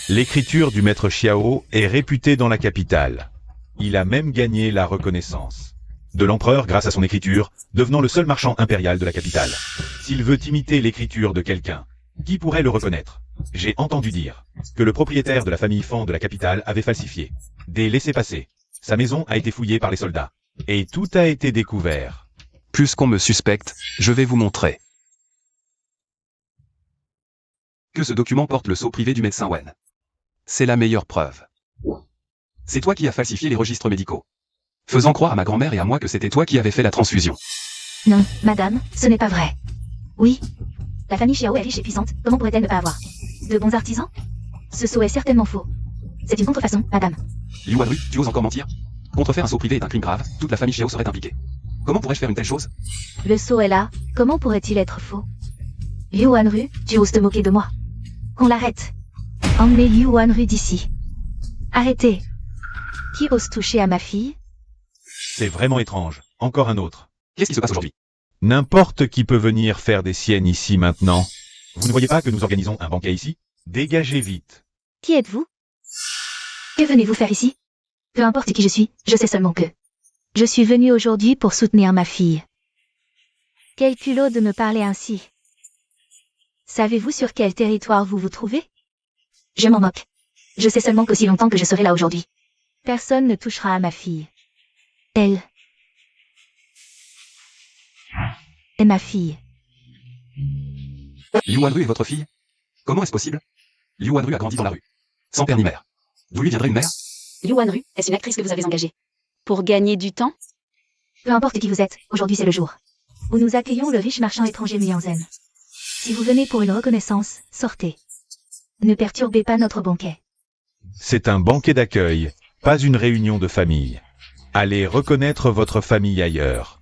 L'écriture du maître Xiao est réputée dans la capitale. Il a même gagné la reconnaissance de l'empereur grâce à son écriture, devenant le seul marchand impérial de la capitale. S'il veut imiter l'écriture de quelqu'un, qui pourrait le reconnaître? J'ai entendu dire que le propriétaire de la famille Fan de la capitale avait falsifié des laissez-passer. Sa maison a été fouillée par les soldats. Et tout a été découvert. Puisqu'on me suspecte, je vais vous montrer que ce document porte le sceau privé du médecin Wen. C'est la meilleure preuve. C'est toi qui as falsifié les registres médicaux, faisant croire à ma grand-mère et à moi que c'était toi qui avais fait la transfusion. Non, madame, ce n'est pas vrai. Oui. La famille Xiao est riche et puissante, comment pourrait-elle ne pas avoir de bons artisans? Ce sceau est certainement faux. C'est une contrefaçon, madame. Liu Wanru, tu oses encore mentir? Contrefaire un sceau privé est un crime grave, toute la famille Xiao serait impliquée. Comment pourrais-je faire une telle chose? Le sceau est là, comment pourrait-il être faux? Liu Wanru, tu oses te moquer de moi. Qu'on l'arrête. Emmenez Liu Wanru d'ici. Arrêtez. Qui ose toucher à ma fille? C'est vraiment étrange. Encore un autre. Qu'est-ce qui se passe aujourd'hui? N'importe qui peut venir faire des siennes ici maintenant. Vous ne voyez pas que nous organisons un banquet ici? Dégagez vite. Qui êtes-vous? Que venez-vous faire ici? Peu importe qui je suis, je sais seulement que je suis venu aujourd'hui pour soutenir ma fille. Quel culot de me parler ainsi. Savez-vous sur quel territoire vous vous trouvez? Je m'en moque. Je sais seulement qu'aussi longtemps que je serai là aujourd'hui, personne ne touchera à ma fille. Elle est ma fille. Liu Wanru est votre fille? Comment est-ce possible? Liu Wanru a grandi dans la rue, sans père ni mère. D'où lui viendrait une mère? Liu Wanru, est-ce une actrice que vous avez engagée pour gagner du temps? Peu importe qui vous êtes, aujourd'hui c'est le jour où nous accueillons le riche marchand étranger Mianzen. Si vous venez pour une reconnaissance, sortez. Ne perturbez pas notre banquet. C'est un banquet d'accueil, pas une réunion de famille. Allez reconnaître votre famille ailleurs.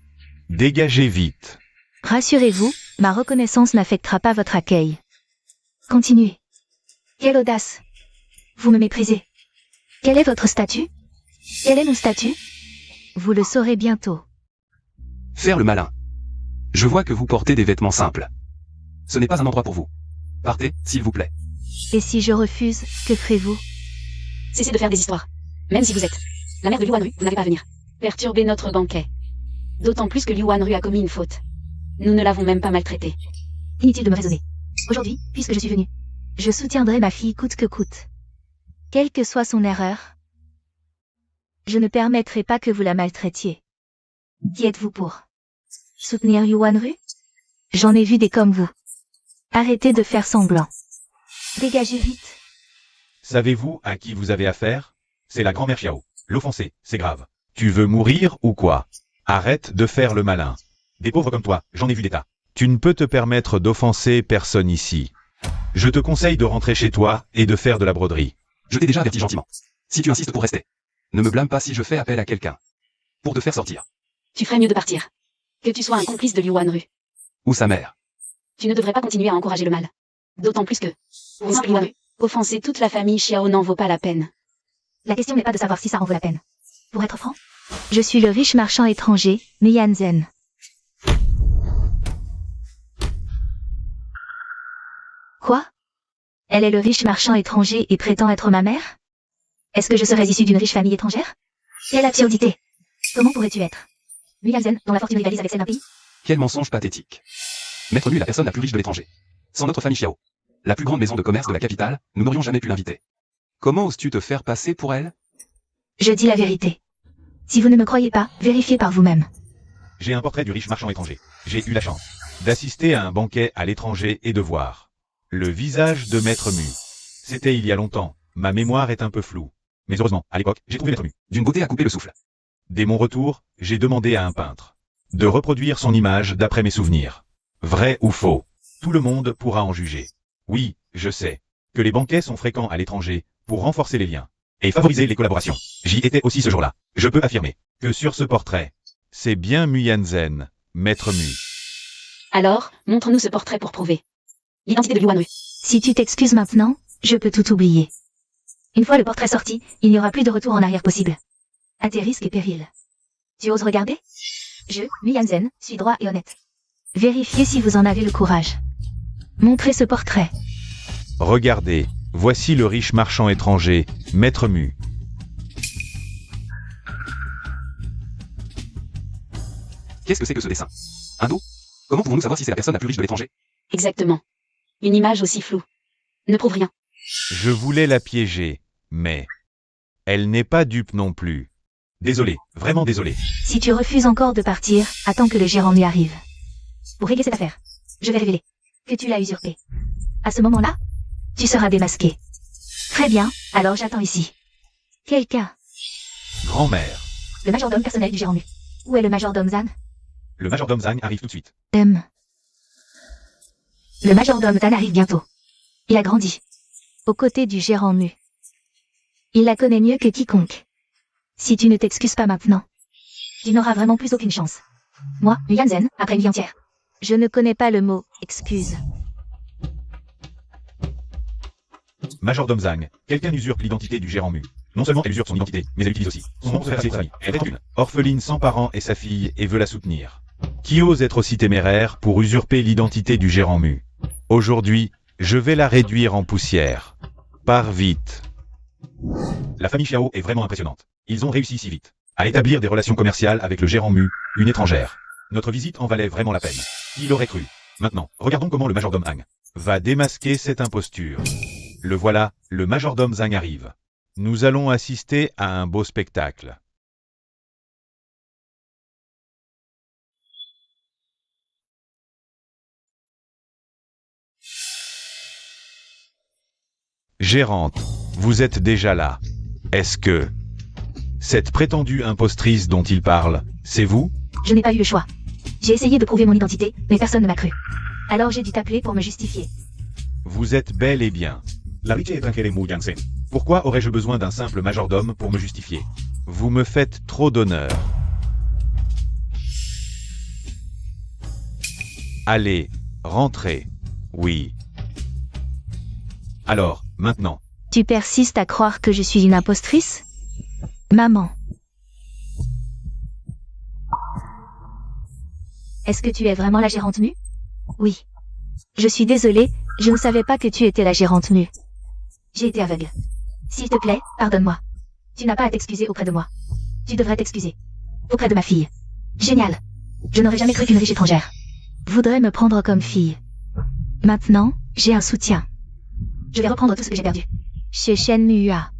Dégagez vite. Rassurez-vous, ma reconnaissance n'affectera pas votre accueil. Continuez. Quelle audace. Vous me méprisez. Quel est votre statut? Quel est mon statut? Vous le saurez bientôt. Faire le malin. Je vois que vous portez des vêtements simples. Ce n'est pas un endroit pour vous. Partez, s'il vous plaît. Et si je refuse, que ferez-vous? Cessez de faire des histoires. Même si vous êtes la mère de Liu Wanru, vous n'avez pas à venir perturber notre banquet. D'autant plus que Liu Wanru a commis une faute. Nous ne l'avons même pas maltraité. Inutile de me raisonner. Aujourd'hui, puisque je suis venu, je soutiendrai ma fille coûte que coûte. Quelle que soit son erreur, je ne permettrai pas que vous la maltraitiez. Qui êtes-vous pour soutenir Liu Wanru? J'en ai vu des comme vous. Arrêtez de faire semblant. Dégagez vite. Savez-vous à qui vous avez affaire? C'est la grand-mère Xiao. L'offenser, c'est grave. Tu veux mourir ou quoi? Arrête de faire le malin. Des pauvres comme toi, j'en ai vu des tas. Tu ne peux te permettre d'offenser personne ici. Je te conseille de rentrer chez toi et de faire de la broderie. Je t'ai déjà averti gentiment. Si tu insistes pour rester, ne me blâme pas si je fais appel à quelqu'un pour te faire sortir. Tu ferais mieux de partir. Que tu sois un complice de Liu Wanru. Ou sa mère. Tu ne devrais pas continuer à encourager le mal. D'autant plus que, pour Liu Wanru, offenser toute la famille Xiao n'en vaut pas la peine. La question n'est pas de savoir si ça en vaut la peine. Pour être franc, je suis le riche marchand étranger, Mianzen. Quoi? Elle est le riche marchand étranger et prétend être ma mère? Est-ce que je serais issue d'une riche famille étrangère? Quelle absurdité! Comment pourrais-tu être Mianzen, dont la fortune rivalise avec celle d'un pays? Quel mensonge pathétique. Maître Mu est la personne la plus riche de l'étranger. Sans notre famille Xiao, la plus grande maison de commerce de la capitale, nous n'aurions jamais pu l'inviter. Comment oses-tu te faire passer pour elle? Je dis la vérité. Si vous ne me croyez pas, vérifiez par vous-même. J'ai un portrait du riche marchand étranger. J'ai eu la chance d'assister à un banquet à l'étranger et de voir le visage de Maître Mu. C'était il y a longtemps. Ma mémoire est un peu floue. Mais heureusement, à l'époque, j'ai trouvé Maître Mu. D'une beauté à couper le souffle. Dès mon retour, j'ai demandé à un peintre de reproduire son image d'après mes souvenirs. Vrai ou faux? Tout le monde pourra en juger. Oui, je sais que les banquets sont fréquents à l'étranger pour renforcer les liens et favoriser les collaborations. J'y étais aussi ce jour-là. Je peux affirmer que sur ce portrait, c'est bien Muyanzen, maître Mu. Alors, montre-nous ce portrait pour prouver l'identité de Liu Wanru. Si tu t'excuses maintenant, je peux tout oublier. Une fois le portrait sorti, il n'y aura plus de retour en arrière possible. À tes risques et périls. Tu oses regarder? Je, Muyanzen, suis droit et honnête. Vérifiez si vous en avez le courage. Montrez ce portrait. Regardez, voici le riche marchand étranger, maître Mu. Qu'est-ce que c'est que ce dessin? Un dos? Comment pouvons-nous savoir si c'est la personne la plus riche de l'étranger? Exactement. Une image aussi floue ne prouve rien. Je voulais la piéger, mais elle n'est pas dupe non plus. Désolé, vraiment désolé. Si tu refuses encore de partir, attends que le gérant Mu arrive. Pour régler cette affaire, je vais révéler que tu l'as usurpé. À ce moment-là, tu seras démasqué. Très bien, alors j'attends ici. Quelqu'un. Grand-mère. Le majordome personnel du gérant Mu. Où est le majordome Zan? Le majordome Zhang arrive tout de suite. Le majordome Zan arrive bientôt. Il a grandi. Aux côtés du gérant Mu. Il la connaît mieux que quiconque. Si tu ne t'excuses pas maintenant, tu n'auras vraiment plus aucune chance. Moi, Muyanzen, après une vie entière. Je ne connais pas le mot « excuse ». Majordome Zhang, quelqu'un usurpe l'identité du gérant Mu. Non seulement elle usurpe son identité, mais elle utilise aussi son nom pour faire passer pour sa famille. Elle est une orpheline sans parents et sa fille et veut la soutenir. Qui ose être aussi téméraire pour usurper l'identité du gérant Mu? Aujourd'hui, je vais la réduire en poussière. Pars vite. La famille Xiao est vraiment impressionnante. Ils ont réussi si vite à établir des relations commerciales avec le gérant Mu, une étrangère. Notre visite en valait vraiment la peine. Qui l'aurait cru? Maintenant, regardons comment le majordome Zhang va démasquer cette imposture. Le voilà, le majordome Zhang arrive. Nous allons assister à un beau spectacle. Gérante, vous êtes déjà là. Est-ce que cette prétendue impostrice dont il parle, c'est vous? Je n'ai pas eu le choix. J'ai essayé de prouver mon identité, mais personne ne m'a cru. Alors j'ai dû t'appeler pour me justifier. Vous êtes bel et bien. La riche étrangère Muyanzen. Pourquoi aurais-je besoin d'un simple majordome pour me justifier? Vous me faites trop d'honneur. Allez, rentrez. Oui. Alors, maintenant. Tu persistes à croire que je suis une impostrice? Maman. Est-ce que tu es vraiment la gérante Mu? Oui. Je suis désolée, je ne savais pas que tu étais la gérante Mu. J'ai été aveugle. S'il te plaît, pardonne-moi. Tu n'as pas à t'excuser auprès de moi. Tu devrais t'excuser. Auprès de ma fille. Génial. Je n'aurais jamais cru qu'une riche étrangère voudrait me prendre comme fille. Maintenant, j'ai un soutien. Je vais reprendre tout ce que j'ai perdu. Chez Shen Mua.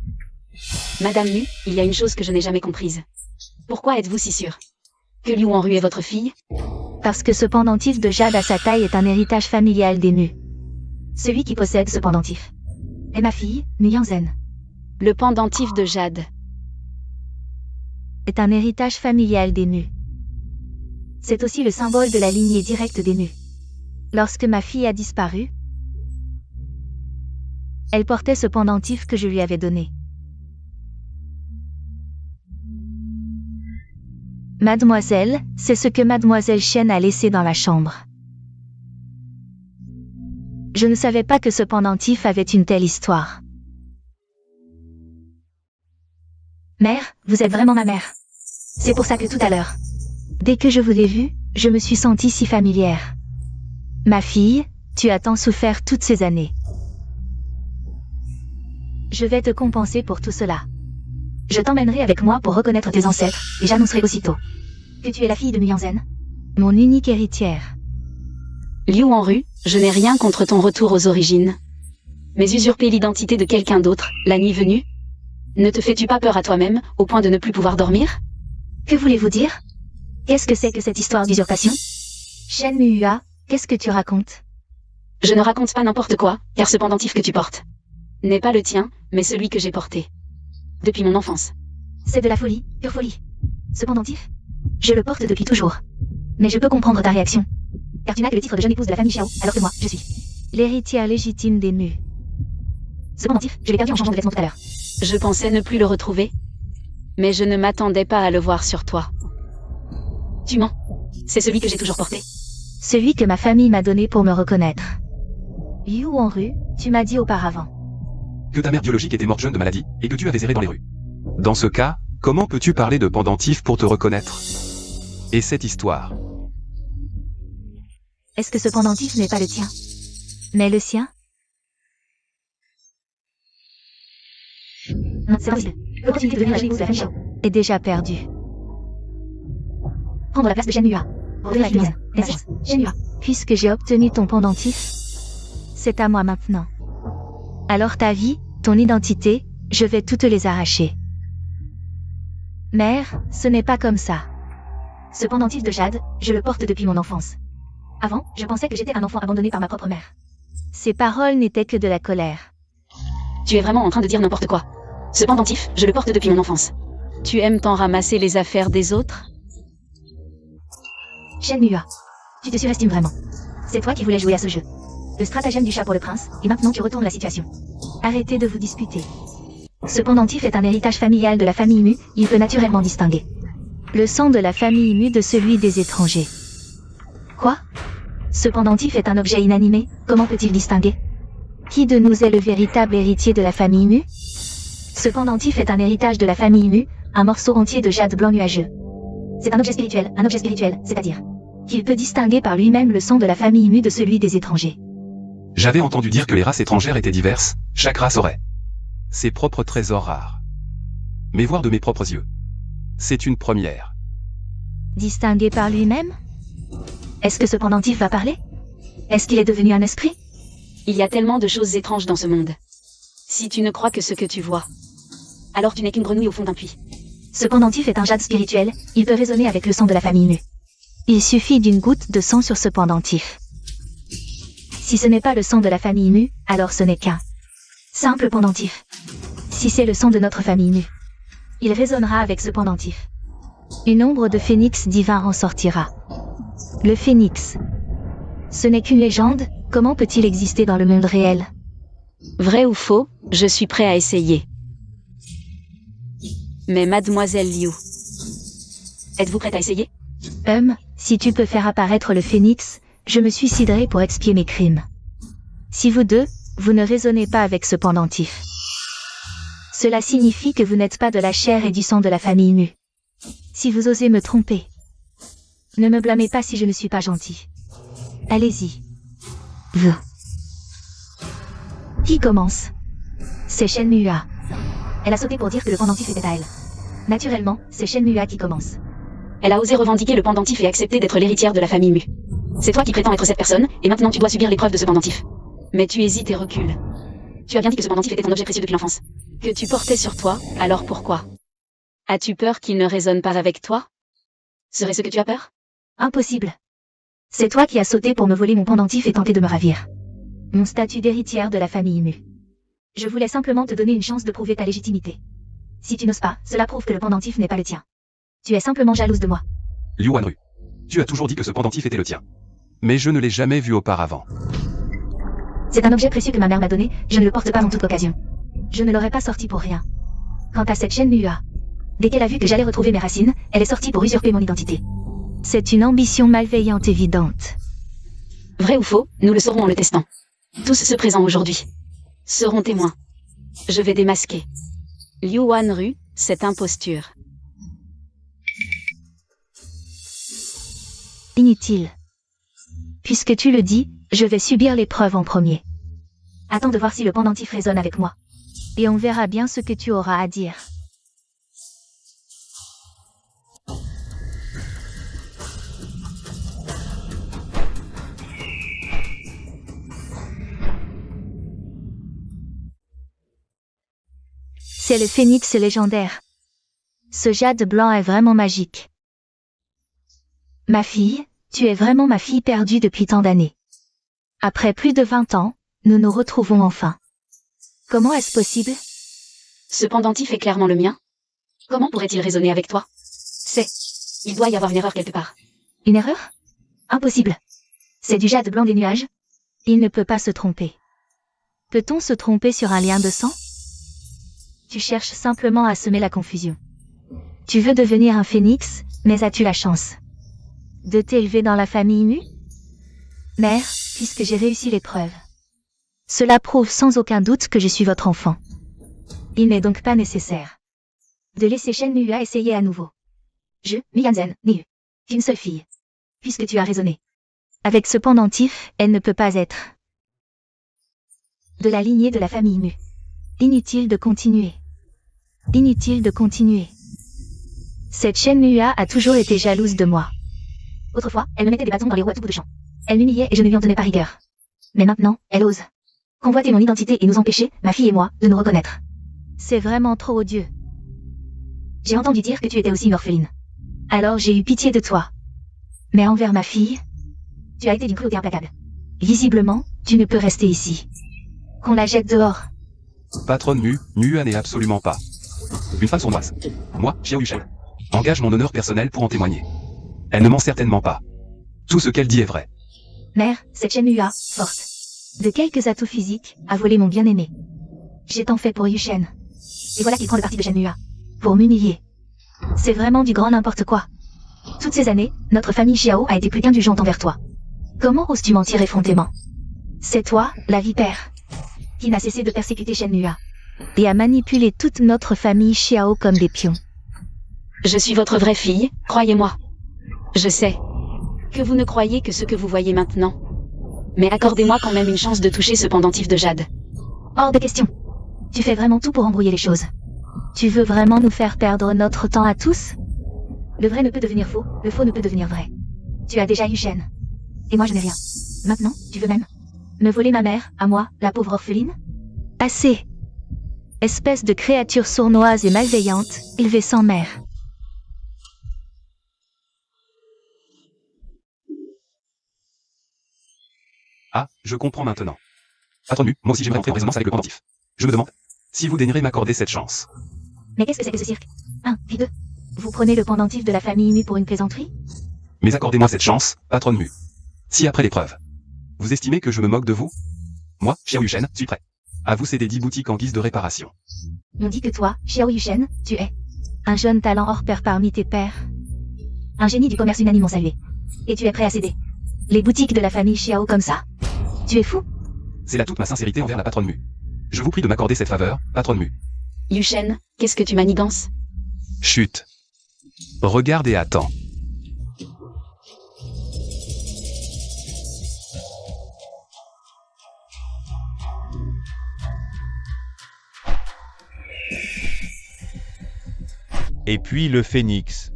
Madame Mu, il y a une chose que je n'ai jamais comprise. Pourquoi êtes-vous si sûre que Liu Wanru est votre fille? Parce que ce pendentif de jade à sa taille est un héritage familial des Mu. Celui qui possède ce pendentif est ma fille, Muyanzen. Le pendentif de jade est un héritage familial des Mu. C'est aussi le symbole de la lignée directe des Mu. Lorsque ma fille a disparu, elle portait ce pendentif que je lui avais donné. Mademoiselle, c'est ce que Mademoiselle Shen a laissé dans la chambre. Je ne savais pas que ce pendentif avait une telle histoire. Mère, vous êtes vraiment ma mère. C'est pour ça que tout à l'heure, dès que je vous ai vue, je me suis sentie si familière. Ma fille, tu as tant souffert toutes ces années. Je vais te compenser pour tout cela. Je t'emmènerai avec moi pour reconnaître tes ancêtres, et j'annoncerai aussitôt que tu es la fille de Muyanzen, mon unique héritière. Liu Wanru, je n'ai rien contre ton retour aux origines. Mais usurper l'identité de quelqu'un d'autre, la nuit venue? Ne te fais-tu pas peur à toi-même, au point de ne plus pouvoir dormir? Que voulez-vous dire? Qu'est-ce que c'est que cette histoire d'usurpation? Shen Mua, qu'est-ce que tu racontes? Je ne raconte pas n'importe quoi, car ce pendentif que tu portes n'est pas le tien, mais celui que j'ai porté depuis mon enfance. C'est de la folie, pure folie. Ce pendentif, je le porte depuis toujours. Mais je peux comprendre ta réaction. Car tu n'as que le titre de jeune épouse de la famille Xiao, alors que moi, je suis l'héritière légitime des Mu. Ce pendentif, je l'ai perdu en changeant de vêtements tout à l'heure. Je pensais ne plus le retrouver. Mais je ne m'attendais pas à le voir sur toi. Tu mens. C'est celui que j'ai toujours porté. Celui que ma famille m'a donné pour me reconnaître. Yu Wanru, tu m'as dit auparavant Que ta mère biologique était morte jeune de maladie, et que tu avais erré dans les rues. Dans ce cas, comment peux-tu parler de pendentif pour te reconnaître? Et cette histoire? Est-ce que ce pendentif n'est pas le tien? Mais le sien? Non, c'est impossible. L'opportunité de devenir la jeune épouse de la famille Xiao est déjà perdue. Prendre la place de Shen Yua. Ouvrir la lumière. La sagesse. Shen Yua. Puisque j'ai obtenu ton pendentif, c'est à moi maintenant. Alors ta vie, ton identité, je vais toutes les arracher. Mère, ce n'est pas comme ça. Ce pendentif de jade, je le porte depuis mon enfance. Avant, je pensais que j'étais un enfant abandonné par ma propre mère. Ces paroles n'étaient que de la colère. Tu es vraiment en train de dire n'importe quoi. Ce pendentif, je le porte depuis mon enfance. Tu aimes tant ramasser les affaires des autres? Shen Yua, tu te surestimes vraiment. C'est toi qui voulais jouer à ce jeu. Le stratagème du chat pour le prince, et maintenant tu retournes la situation. Arrêtez de vous disputer. Ce pendentif est un héritage familial de la famille Mu, il peut naturellement distinguer le sang de la famille Mu de celui des étrangers. Quoi? Ce pendentif est un objet inanimé, comment peut-il distinguer? Qui de nous est le véritable héritier de la famille Mu? Ce pendentif est un héritage de la famille Mu, un morceau entier de jade blanc nuageux. C'est un objet spirituel, c'est-à-dire qu'il peut distinguer par lui-même le sang de la famille Mu de celui des étrangers. J'avais entendu dire que les races étrangères étaient diverses, chaque race aurait ses propres trésors rares. Mais voir de mes propres yeux, c'est une première. Distingué par lui-même? Est-ce que ce pendentif va parler? Est-ce qu'il est devenu un esprit? Il y a tellement de choses étranges dans ce monde. Si tu ne crois que ce que tu vois, alors tu n'es qu'une grenouille au fond d'un puits. Ce pendentif est un jade spirituel, il peut résonner avec le sang de la famille Mu. Il suffit d'une goutte de sang sur ce pendentif. Si ce n'est pas le sang de la famille Mu, alors ce n'est qu'un simple pendentif. Si c'est le sang de notre famille Mu, il résonnera avec ce pendentif. Une ombre de phénix divin en sortira. Le phénix. Ce n'est qu'une légende, comment peut-il exister dans le monde réel? Vrai ou faux, je suis prêt à essayer. Mais mademoiselle Liu, êtes-vous prête à essayer? Si tu peux faire apparaître le phénix, je me suiciderai pour expier mes crimes. Si vous deux, vous ne raisonnez pas avec ce pendentif, cela signifie que vous n'êtes pas de la chair et du sang de la famille Mu. Si vous osez me tromper, ne me blâmez pas si je ne suis pas gentil. Allez-y. Vous. Qui commence? C'est Shen Yua. Elle a sauté pour dire que le pendentif était à elle. Naturellement, c'est Shen Yua qui commence. Elle a osé revendiquer le pendentif et accepter d'être l'héritière de la famille Mu. C'est toi qui prétends être cette personne, et maintenant tu dois subir l'épreuve de ce pendentif. Mais tu hésites et recules. Tu as bien dit que ce pendentif était ton objet précieux depuis l'enfance. Que tu portais sur toi, alors pourquoi? As-tu peur qu'il ne résonne pas avec toi? Serait-ce que tu as peur? Impossible. C'est toi qui as sauté pour me voler mon pendentif et tenter de me ravir mon statut d'héritière de la famille Mu. Je voulais simplement te donner une chance de prouver ta légitimité. Si tu n'oses pas, cela prouve que le pendentif n'est pas le tien. Tu es simplement jalouse de moi. Liu Wanru, tu as toujours dit que ce pendentif était le tien. Mais je ne l'ai jamais vu auparavant. C'est un objet précieux que ma mère m'a donné, je ne le porte pas en toute occasion. Je ne l'aurais pas sorti pour rien. Quant à cette Shen Yua, dès qu'elle a vu que j'allais retrouver mes racines, elle est sortie pour usurper mon identité. C'est une ambition malveillante évidente. Vrai ou faux, nous le saurons en le testant. Tous ceux présents aujourd'hui seront témoins. Je vais démasquer Liu Wanru, cette imposture. Inutile. Puisque tu le dis, je vais subir l'épreuve en premier. Attends de voir si le pendentif résonne avec moi. Et on verra bien ce que tu auras à dire. C'est le phénix légendaire. Ce jade blanc est vraiment magique. Ma fille, tu es vraiment ma fille perdue depuis tant d'années. Après plus de 20 ans, nous nous retrouvons enfin. Comment est-ce possible? Ce pendentif est clairement le mien. Comment pourrait-il résonner avec toi? C'est Il doit y avoir une erreur quelque part. une erreur? Impossible. C'est du jade blanc des nuages. Il ne peut pas se tromper. Peut-on se tromper sur un lien de sang? Tu cherches simplement à semer la confusion. Tu veux devenir un phénix, mais as-tu la chance de t'élever dans la famille Mu? Mère, puisque j'ai réussi l'épreuve. Cela prouve sans aucun doute que je suis votre enfant. Il n'est donc pas nécessaire de laisser Shen Nua essayer à nouveau. Je, Mianzen, Niu, une seule fille. Puisque tu as raisonné. Avec ce pendentif, elle ne peut pas être de la lignée de la famille Mu. Inutile de continuer. Inutile de continuer. Cette Shen Nua a toujours été jalouse de moi. Autrefois, elle me mettait des bâtons dans les roues à tout bout de champ. Elle m'humiliait et je ne lui en tenais pas rigueur. Mais maintenant, elle ose convoiter mon identité et nous empêcher, ma fille et moi, de nous reconnaître. C'est vraiment trop odieux. J'ai entendu dire que tu étais aussi une orpheline. Alors j'ai eu pitié de toi. Mais envers ma fille, tu as été d'une cruauté implacable. Visiblement, tu ne peux rester ici. Qu'on la jette dehors. Patronne Mu, Nua n'est absolument pas une femme sournoise. Moi, Xiao Yuchen, engage mon honneur personnel pour en témoigner. Elle ne ment certainement pas. Tout ce qu'elle dit est vrai. Mère, cette Shen Nua, forte de quelques atouts physiques, a volé mon bien-aimé. J'ai tant fait pour Yuchen. Et voilà qu'il prend le parti de Shen Nua. Pour m'humilier. C'est vraiment du grand n'importe quoi. Toutes ces années, notre famille Xiao a été plus qu'indulgente envers toi. Comment oses-tu mentir effrontément? C'est toi, la vipère, qui n'a cessé de persécuter Shen Nua et a manipulé toute notre famille Xiao comme des pions. Je suis votre vraie fille, croyez-moi. Je sais que vous ne croyez que ce que vous voyez maintenant. Mais accordez-moi quand même une chance de toucher ce pendentif de jade. Hors de question. Tu fais vraiment tout pour embrouiller les choses. Tu veux vraiment nous faire perdre notre temps à tous? Le vrai ne peut devenir faux, le faux ne peut devenir vrai. Tu as déjà eu Shen. Et moi je n'ai rien. Maintenant, tu veux même me voler ma mère, à moi, la pauvre orpheline? Assez. Espèce de créature sournoise et malveillante, élevée sans mère. Ah, je comprends maintenant. Patronne Mu, moi aussi j'aimerais entrer en résonance avec le pendentif. Je me demande si vous daignerez m'accorder cette chance. Mais qu'est-ce que c'est que ce cirque? 1, puis 2. Vous prenez le pendentif de la famille Mu pour une plaisanterie? Mais accordez-moi cette chance, Patronne Mu. Si après l'épreuve, vous estimez que je me moque de vous, moi, Xiao Yuchen, suis prêt à vous céder 10 boutiques en guise de réparation. On dit que toi, Xiao Yuchen, tu es un jeune talent hors pair parmi tes pairs. Un génie du commerce unanimement salué. Et tu es prêt à céder les boutiques de la famille Xiao comme ça? Tu es fou? C'est là toute ma sincérité envers la Patronne Mu. Je vous prie de m'accorder cette faveur, Patronne Mu. Yuchen, qu'est-ce que tu manigances? Chut. Regarde et attends. Et puis le phénix,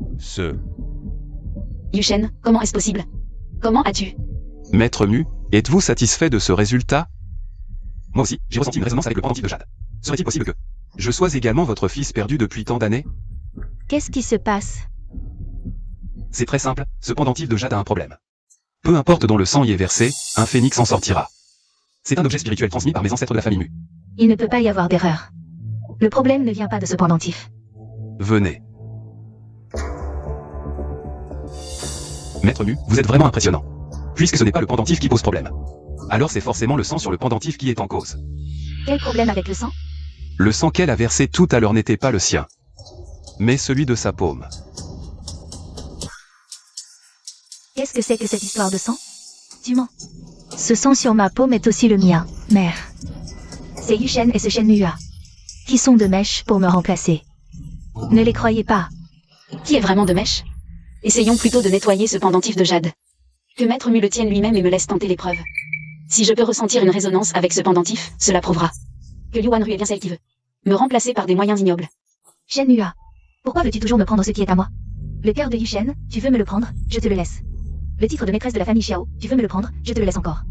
Yuchen, comment est-ce possible? Comment as-tu? Maître Mu, êtes-vous satisfait de ce résultat? Moi aussi, j'ai ressenti une résonance avec le pendentif de jade. Serait-il possible que je sois également votre fils perdu depuis tant d'années? Qu'est-ce qui se passe? C'est très simple, ce pendentif de jade a un problème. Peu importe dont le sang y est versé, un phénix en sortira. C'est un objet spirituel transmis par mes ancêtres de la famille Mu. Il ne peut pas y avoir d'erreur. Le problème ne vient pas de ce pendentif. Venez. Maître Mu, vous êtes vraiment impressionnant. Puisque ce n'est pas le pendentif qui pose problème. Alors c'est forcément le sang sur le pendentif qui est en cause. Quel problème avec le sang? Le sang qu'elle a versé tout à l'heure n'était pas le sien, mais celui de sa paume. Qu'est-ce que c'est que cette histoire de sang? Tu mens. Ce sang sur ma paume est aussi le mien, mère. C'est Yuchen et ce Shen Nua qui sont de mèche pour me remplacer. Ne les croyez pas. Qui est vraiment de mèche? Essayons plutôt de nettoyer ce pendentif de jade. Que Maître Mu le tienne lui-même et me laisse tenter l'épreuve. Si je peux ressentir une résonance avec ce pendentif, cela prouvera que Liu Wanru est bien celle qui veut me remplacer par des moyens ignobles. Shen Nua, pourquoi veux-tu toujours me prendre ce qui est à moi? Le cœur de Yuchen, tu veux me le prendre, je te le laisse. Le titre de maîtresse de la famille Xiao, tu veux me le prendre, je te le laisse encore.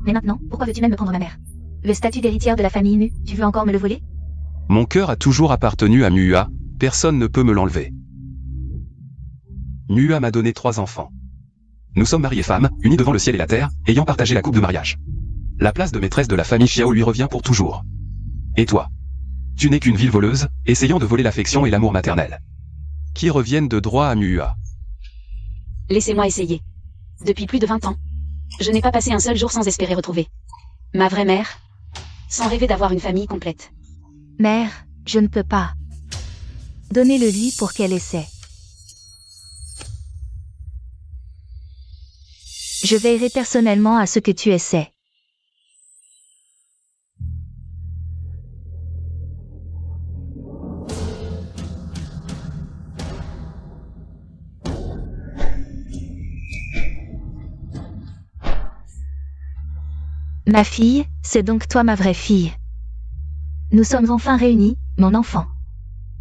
Mais maintenant, pourquoi veux-tu même me prendre ma mère? Le statut d'héritière de la famille Mu, tu veux encore me le voler? Mon cœur a toujours appartenu à Mua, personne ne peut me l'enlever. Mua m'a donné 3 enfants. Nous sommes mari et femme, unis devant le ciel et la terre, ayant partagé la coupe de mariage. La place de maîtresse de la famille Xiao lui revient pour toujours. Et toi? Tu n'es qu'une vile voleuse, essayant de voler l'affection et l'amour maternel. qui reviennent de droit à Muhua. Laissez-moi essayer. Depuis plus de 20 ans, je n'ai pas passé un seul jour sans espérer retrouver ma vraie mère, sans rêver d'avoir une famille complète. Mère, je ne peux pas. Donnez-le lui pour qu'elle essaie. Je veillerai personnellement à ce que tu essaies. Ma fille, c'est donc toi ma vraie fille. Nous sommes enfin réunis, mon enfant.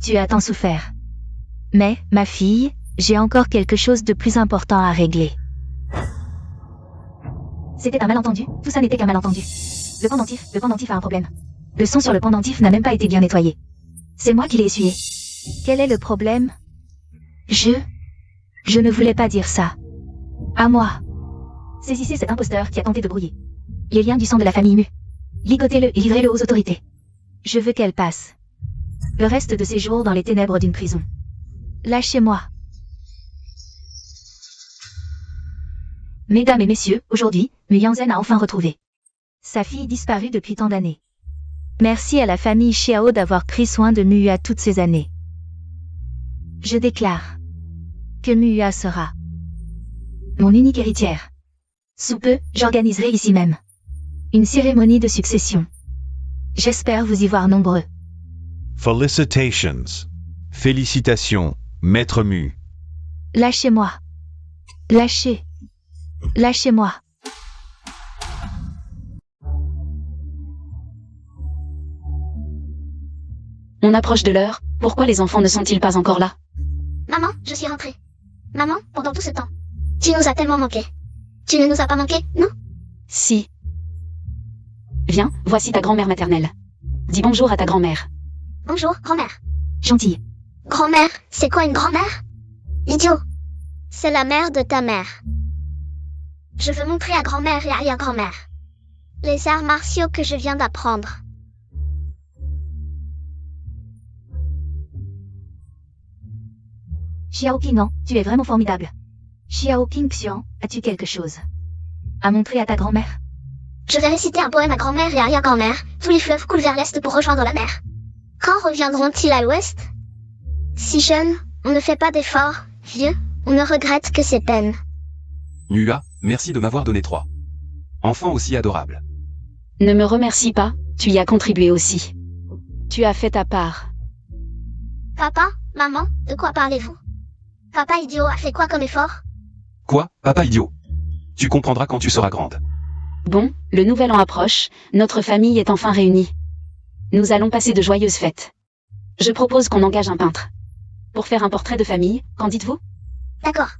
Tu as tant souffert. Mais, ma fille, j'ai encore quelque chose de plus important à régler. C'était un malentendu, tout ça n'était qu'un malentendu. Le pendentif a un problème. Le son sur le pendentif n'a même pas été bien nettoyé. C'est moi qui l'ai essuyé. Quel est le problème? Je ne voulais pas dire ça. À moi. Saisissez cet imposteur qui a tenté de brouiller les liens du sang de la famille Mu. Ligotez-le et livrez-le aux autorités. Je veux qu'elle passe le reste de ses jours dans les ténèbres d'une prison. Lâchez-moi. Mesdames et messieurs, aujourd'hui, Mu Yangzhen a enfin retrouvé sa fille disparue depuis tant d'années. Merci à la famille Xiao d'avoir pris soin de Muhua toutes ces années. Je déclare que Muhua sera mon unique héritière. Sous peu, j'organiserai ici même une cérémonie de succession. J'espère vous y voir nombreux. Felicitations. Félicitations, Maître Mu. Lâchez-moi. Lâchez-moi. On approche de l'heure, pourquoi les enfants ne sont-ils pas encore là? Maman, je suis rentrée. Maman, pendant tout ce temps, tu nous as tellement manqué. Tu ne nous as pas manqué, non? Si. Viens, voici ta grand-mère maternelle. Dis bonjour à ta grand-mère. Bonjour, grand-mère. Gentille. Grand-mère, c'est quoi une grand-mère? Idiot. C'est la mère de ta mère. Je veux montrer à grand-mère et arrière-grand-mère les arts martiaux que je viens d'apprendre. Xiaoping, tu es vraiment formidable. Xiaoping Xian, as-tu quelque chose à montrer à ta grand-mère? Je vais réciter un poème à grand-mère et arrière-grand-mère. Tous les fleuves coulent vers l'est pour rejoindre la mer. Quand reviendront-ils à l'ouest? Si jeune, on ne fait pas d'efforts. Vieux, on ne regrette que ses peines. Muhua, merci de m'avoir donné 3 enfants aussi adorables. Ne me remercie pas, tu y as contribué aussi. Tu as fait ta part. Papa, maman, de quoi parlez-vous? Papa idiot a fait quoi comme effort? Quoi, papa idiot? Tu comprendras quand tu seras grande. Bon, le nouvel an approche, notre famille est enfin réunie. Nous allons passer de joyeuses fêtes. Je propose qu'on engage un peintre pour faire un portrait de famille, qu'en dites-vous? D'accord.